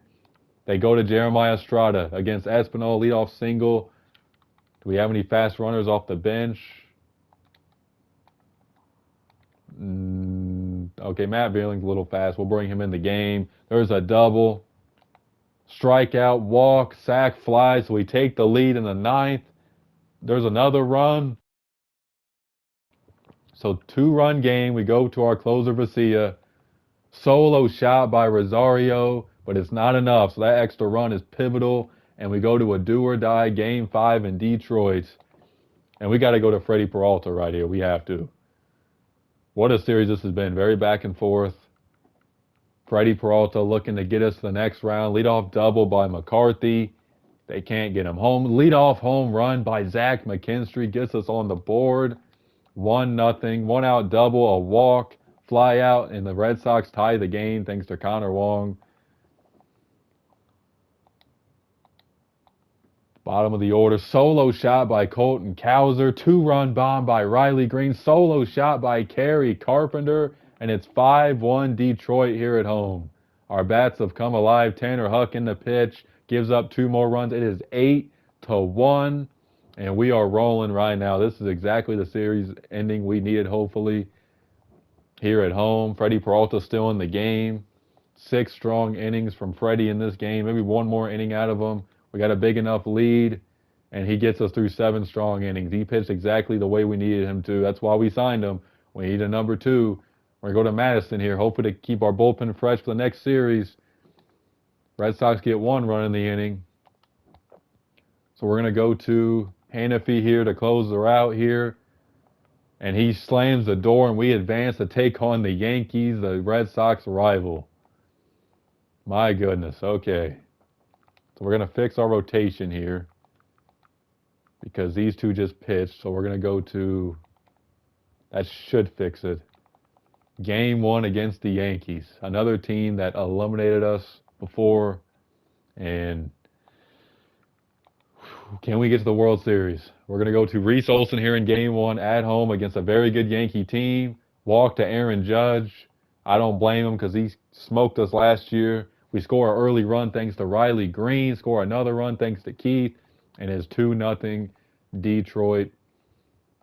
They go to Jeremiah Estrada against Espinal, leadoff single. Do we have any fast runners off the bench? Okay, Matt Veerling's a little fast. We'll bring him in the game. There's a double. Strikeout, walk, sack, fly. So we take the lead in the 9th. There's another run. So 2-run game. We go to our closer, Vesia. Solo shot by Rosario, but it's not enough. So that extra run is pivotal. And we go to a do-or-die Game 5 in Detroit. And we got to go to Freddie Peralta right here. We have to. What a series this has been. Very back and forth. Freddie Peralta looking to get us to the next round. Leadoff double by McCarthy. They can't get him home. Leadoff home run by Zach McKinstry gets us on the board. 1-0. 1-out double, a walk, fly out, and the Red Sox tie the game thanks to Connor Wong. Bottom of the order. Solo shot by Colton Cowser. 2-run bomb by Riley Green. Solo shot by Kerry Carpenter. And it's 5-1 Detroit here at home. Our bats have come alive. Tanner Huck in the pitch. Gives up 2 more runs. It is 8-1. And we are rolling right now. This is exactly the series ending we needed, hopefully, here at home. Freddie Peralta still in the game. 6 strong innings from Freddie in this game. Maybe 1 more inning out of him. We got a big enough lead. And he gets us through 7 strong innings. He pitched exactly the way we needed him to. That's why we signed him. We need a number 2. We're going to go to Madison here, hoping to keep our bullpen fresh for the next series. Red Sox get 1 run in the inning. So we're going to go to Hannafy here to close her out here. And he slams the door, and we advance to take on the Yankees, the Red Sox rival. My goodness, okay. So we're going to fix our rotation here because these 2 just pitched. So we're going to go to, that should fix it. Game 1 against the Yankees. Another team that eliminated us before. And Can we get to the World Series? We're going to go to Reese Olson here in Game 1 at home against a very good Yankee team. Walk to Aaron Judge. I don't blame him because he smoked us last year. We score an early run thanks to Riley Green. Score another run thanks to Keith. And it's 2-0 Detroit.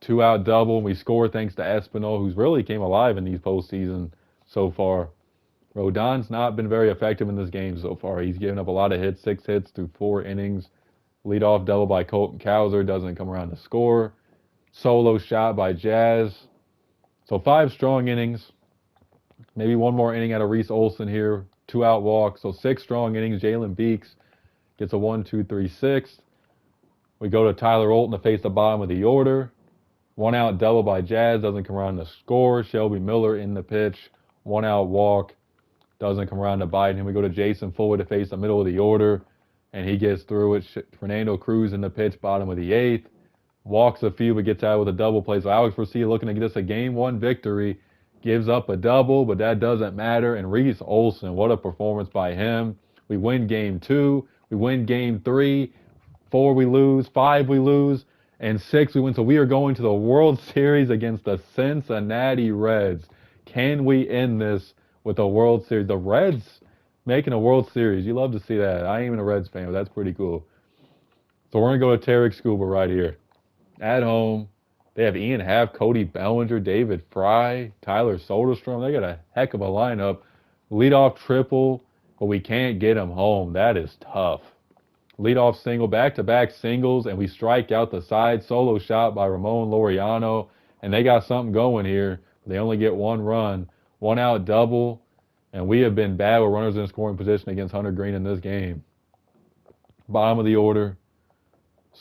2-out double. We score thanks to Espinal, who's really came alive in these postseason so far. Rodon's not been very effective in this game so far. He's given up a lot of hits, 6 hits through 4 innings. Leadoff double by Colton Cowser, doesn't come around to score. Solo shot by Jazz. So 5 strong innings. Maybe one more inning out of Reese Olson here. 2-out walk. So 6 strong innings. Jalen Beeks gets a 1-2-3-6. We go to Tyler Olton to face the bottom of the order. 1-out double by Jazz, doesn't come around to score. Shelby Miller in the pitch. 1-out walk, doesn't come around to bite him. We go to Jason Fuller to face the middle of the order, and he gets through it. Fernando Cruz in the pitch, bottom of the 8th. Walks a few, but gets out with a double play. So Alex Garcia looking to get us a Game 1 victory. Gives up a double, but that doesn't matter. And Reese Olson, what a performance by him. We win Game 2. We win Game 3. 4 we lose. 5 we lose. And 6 we win. So we are going to the World Series against the Cincinnati Reds. Can we end this with a World Series? The Reds making a World Series. You love to see that. I ain't even a Reds fan, but that's pretty cool. So we're going to go to Tarek Skubal right here. At home, they have Ian Happ, Cody Bellinger, David Fry, Tyler Soderstrom. They got a heck of a lineup. Leadoff triple, but we can't get them home. That is tough. Leadoff single, back-to-back singles, and we strike out the side. Solo shot by Ramon Laureano, and they got something going here. They only get 1 run. 1-out double, and we have been bad with runners in scoring position against Hunter Green in this game. Bottom of the order.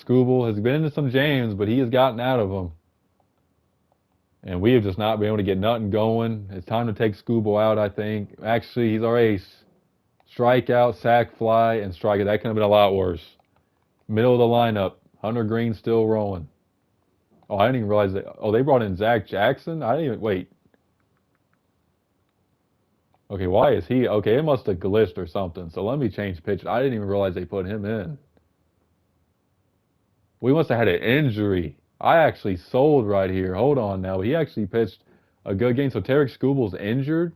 Skubal has been into some jams, but he has gotten out of them. And we have just not been able to get nothing going. It's time to take Skubal out, I think. Actually, he's our ace. Strikeout, sack fly, and strikeout. That could have been a lot worse. Middle of the lineup. Hunter Green still rolling. Oh, I didn't even realize that. Oh, they brought in Zach Jackson? I didn't even, wait. Okay, why is he? Okay, it must have glitched or something. So let me change pitch. I didn't even realize they put him in. We must have had an injury. I actually sold right here. Hold on now. He actually pitched a good game. So Tarek Skubal's injured?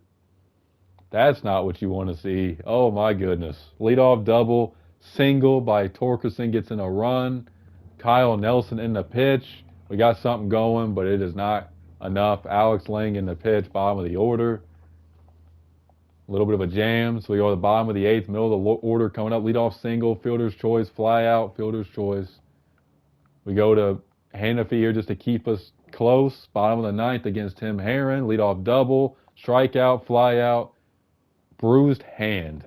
That's not what you want to see. Oh, my goodness. Leadoff double. Single by Torkelson gets in a run. Kyle Nelson in the pitch. We got something going, but it is not enough. Alex Lang in the pitch, bottom of the order. A little bit of a jam. So we go to the bottom of the 8th, middle of the order coming up. Leadoff single, fielder's choice, fly out, fielder's choice. We go to Hannafy here just to keep us close. Bottom of the 9th against Tim Herron. Leadoff double, strikeout, fly out, bruised hand.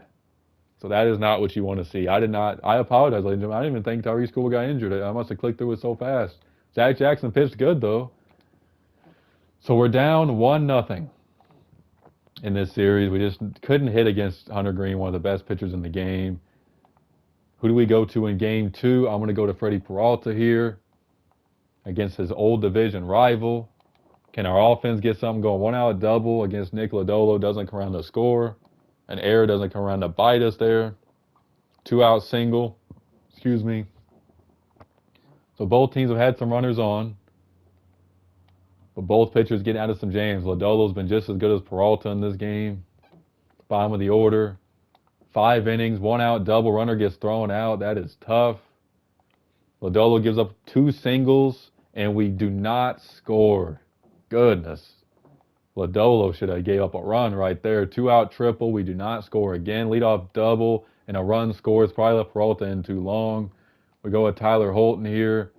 So that is not what you want to see. I apologize, ladies and gentlemen. I didn't even think Tyrese Skubal got injured. I must have clicked through it so fast. Zach Jackson pitched good, though. So we're down 1-0 in this series. We just couldn't hit against Hunter Green, one of the best pitchers in the game. Who do we go to in Game 2? I'm going to go to Freddie Peralta here against his old division rival. Can our offense get something going? 1-out double against Nick Lodolo. Doesn't come around to score. An error doesn't come around to bite us there. 2-out single. Excuse me. So both teams have had some runners on. But both pitchers getting out of some jams. Lodolo's been just as good as Peralta in this game. Bottom of the order. 5 innings, 1-out double. Runner gets thrown out. That is tough. Lodolo gives up 2 singles, and we do not score. Goodness. Lodolo should have gave up a run right there. 2-out triple. We do not score again. Leadoff double, and a run scores. Probably left Peralta in too long. We go with Tyler Holton here.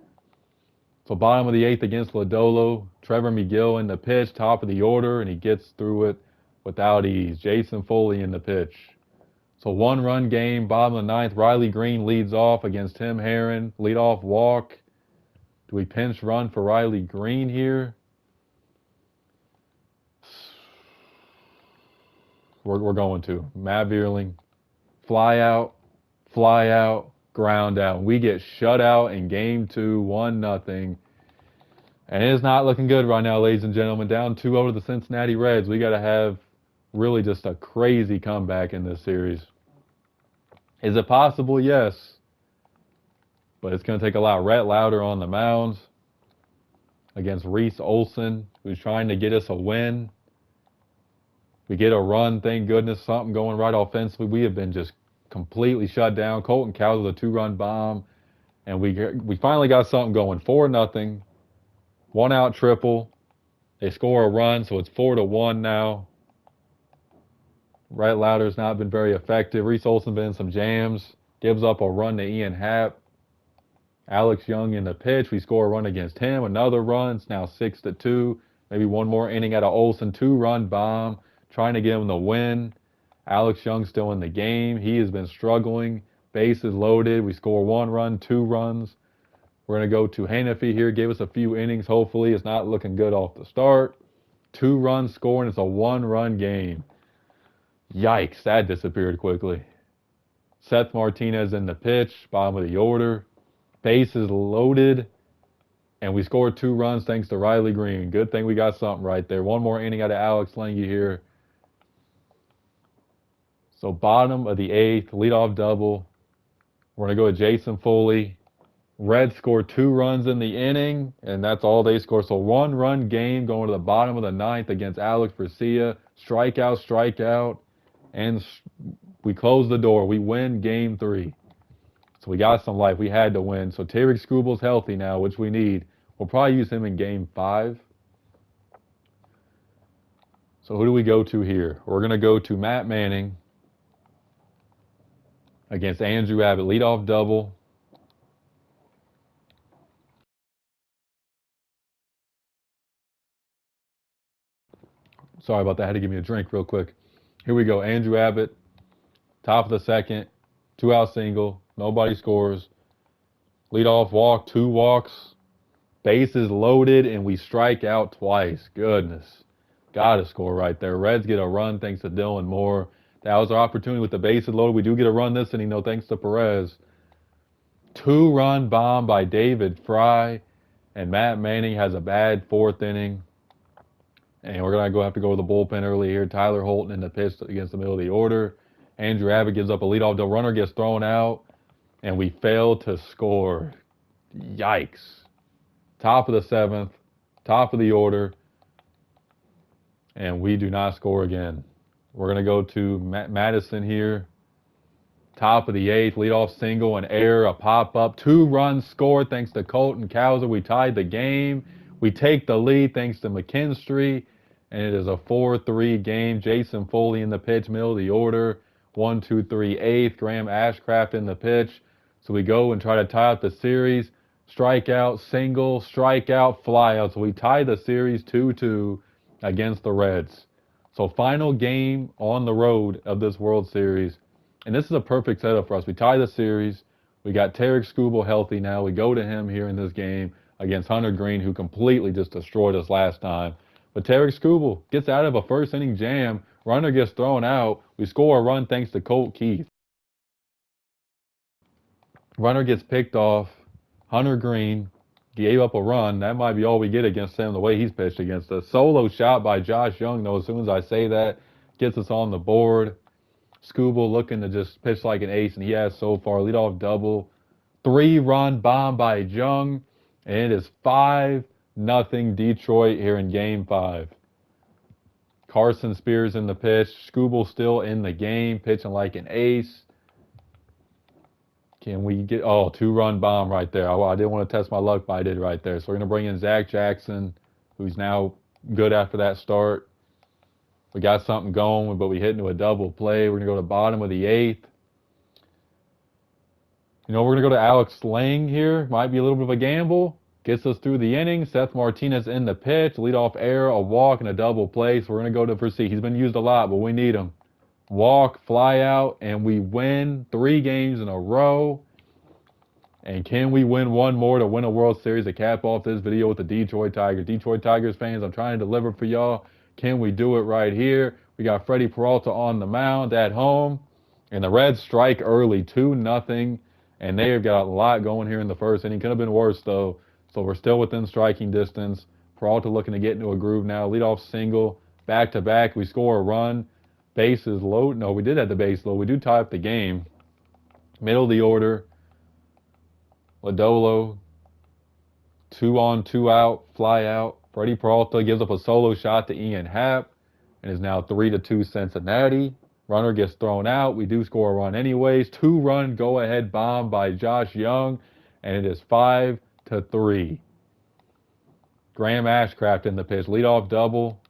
So bottom of the 8th against Lodolo. Trevor McGill in the pitch, top of the order, and he gets through it without ease. Jason Foley in the pitch. So 1-run game, bottom of the 9th. Riley Green leads off against Tim Herron. Leadoff walk. Do we pinch run for Riley Green here? We're going to. Matt Vierling. Fly out, ground out. We get shut out in Game 2, 1-0. And it is not looking good right now, ladies and gentlemen. Down 2-0 to the Cincinnati Reds. We got to have really just a crazy comeback in this series. Is it possible? Yes. but it's going to take a lot. Rhett Lauder on the mound against Reese Olson, who's trying to get us a win. We get a run, thank goodness, something going right offensively. We have been just completely shut down. Colton Cowles with a 2-run bomb, and we finally got something going. 4-0, 1-out triple. They score a run, so it's 4-1 now. Rhett Lauder's not been very effective. Reese Olson been in some jams. Gives up a run to Ian Happ. Alex Young in the pitch. We score a run against him. Another run. It's now 6-2. Maybe one more inning out of Olson. 2-run bomb. Trying to get him the win. Alex Young still in the game. He has been struggling. Bases loaded. We score 1 run, 2 runs. We're going to go to Hannafy here. Gave us a few innings. Hopefully it's not looking good off the start. 2 runs scoring. It's a 1-run game. Yikes, that disappeared quickly. Seth Martinez in the pitch, bottom of the order. Bases loaded, and we scored 2 runs thanks to Riley Green. Good thing we got something right there. One more inning out of Alex Lange here. So bottom of the 8th, leadoff double. We're going to go with Jason Foley. Reds scored 2 runs in the inning, and that's all they scored. So 1-run game going to the bottom of the 9th against Alex Garcia. Strikeout. And we close the door. We win game 3. So we got some life. We had to win. So Tarek Skubal's healthy now, which we need. We'll probably use him in game 5. So who do we go to here? We're going to go to Matt Manning against Andrew Abbott. Leadoff double. Sorry about that. I had to give me a drink real quick. Here we go. Andrew Abbott, top of the 2nd, 2-out single. Nobody scores. Leadoff walk, 2 walks. Bases loaded, and we strike out twice. Goodness. Got to score right there. Reds get a run thanks to Dylan Moore. That was our opportunity with the bases loaded. We do get a run this inning, though, thanks to Perez. 2-run bomb by David Fry, and Matt Manning has a bad 4th inning. And we're going to have to go to the bullpen early here. Tyler Holton in the pitch against the middle of the order. Andrew Abbott gives up a leadoff. The runner gets thrown out, and we fail to score. Yikes. Top of the 7th, top of the order, and we do not score again. We're going to go to Madison here. Top of the 8th, leadoff single, an error, a pop-up. 2 runs scored thanks to Colton Cowser. We tied the game. We take the lead thanks to McKinstry. And it is a 4-3 game. Jason Foley in the pitch, middle of the order. 1, 2, 3, 8th. Graham Ashcraft in the pitch. So we go and try to tie up the series. Strikeout, single, strikeout, flyout. So we tie the series 2-2 against the Reds. So final game on the road of this World Series. And this is a perfect setup for us. We tie the series. We got Tarek Skubal healthy now. We go to him here in this game against Hunter Green, who completely just destroyed us last time. But Tarek Skubal gets out of a 1st-inning jam. Runner gets thrown out. We score a run thanks to Colt Keith. Runner gets picked off. Hunter Green gave up a run. That might be all we get against him, the way he's pitched against us. Solo shot by Josh Young, though, as soon as I say that, gets us on the board. Skubal looking to just pitch like an ace, and he has so far. Leadoff double. 3-run bomb by Young, and it is 5-0 Detroit here in game 5. Carson Spears in the pitch. Skubal still in the game, pitching like an ace. Can we get, 2-run bomb right there. I didn't want to test my luck, but I did right there. So we're going to bring in Zach Jackson, who's now good after that start. We got something going, but we hit into a double play. We're going to go to the bottom of the 8th. We're going to go to Alex Lange here. Might be a little bit of a gamble. Gets us through the inning. Seth Martinez in the pitch. Leadoff error, a walk, and a double play. So we're going to go to Versi. He's been used a lot, but we need him. Walk, fly out, and we win 3 games in a row. And can we win one more to win a World Series to cap off this video with the Detroit Tigers? Detroit Tigers fans, I'm trying to deliver for y'all. Can we do it right here? We got Freddie Peralta on the mound at home. And the Reds strike early, 2-0. And they have got a lot going here in the 1st inning. Could have been worse, though. So we're still within striking distance. Peralta looking to get into a groove now. Leadoff single, back-to-back. We score a run. Bases low. No, we did have the base low. We do tie up the game. Middle of the order. Lodolo, 2 on, 2 out, fly out. Freddie Peralta gives up a solo shot to Ian Happ and is now 3-2 Cincinnati. Runner gets thrown out. We do score a run anyways. 2-run go-ahead bomb by Josh Young, and it is 5-3. Graham Ashcraft in the pitch. Leadoff double.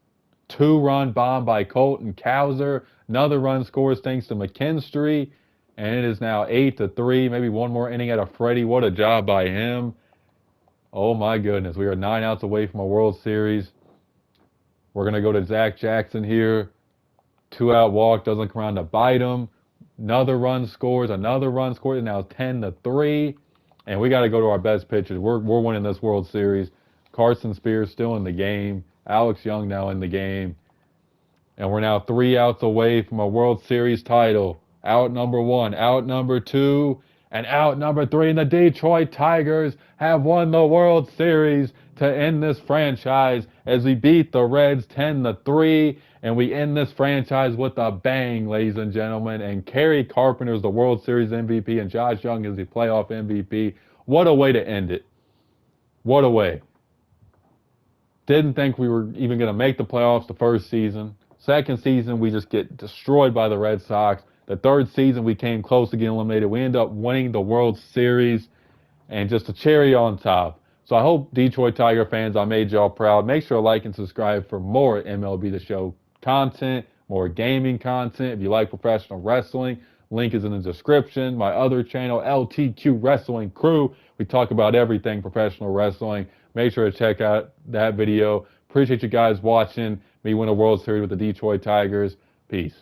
2-run bomb by Colton Cowser. Another run scores thanks to McKinstry, and it is now 8-3. Maybe one more inning out of Freddie. What a job by him. Oh my goodness, we are 9 outs away from a World Series. We're going to go to Zach Jackson here. 2-out walk, doesn't come around to bite him. Another run scores, now it's 10-3. And we got to go to our best pitchers. We're winning this World Series. Carson Spears still in the game. Alex Young now in the game. And we're now 3 outs away from a World Series title. Out number 1, out number 2, and out number 3. And the Detroit Tigers have won the World Series to end this franchise as we beat the Reds 10-3. And we end this franchise with a bang, ladies and gentlemen. And Kerry Carpenter is the World Series MVP, and Josh Young is the playoff MVP. What a way to end it. What a way. Didn't think we were even going to make the playoffs the first season. Second season, we just get destroyed by the Red Sox. The third season, we came close to getting eliminated. We end up winning the World Series, and just a cherry on top. So I hope, Detroit Tiger fans, I made y'all proud. Make sure to like and subscribe for more MLB The Show content, more gaming content. If you like professional wrestling, link is in the description. My other channel, LTQ Wrestling Crew. We talk about everything professional wrestling. Make sure to check out that video. Appreciate you guys watching me win a World Series with the Detroit Tigers. Peace.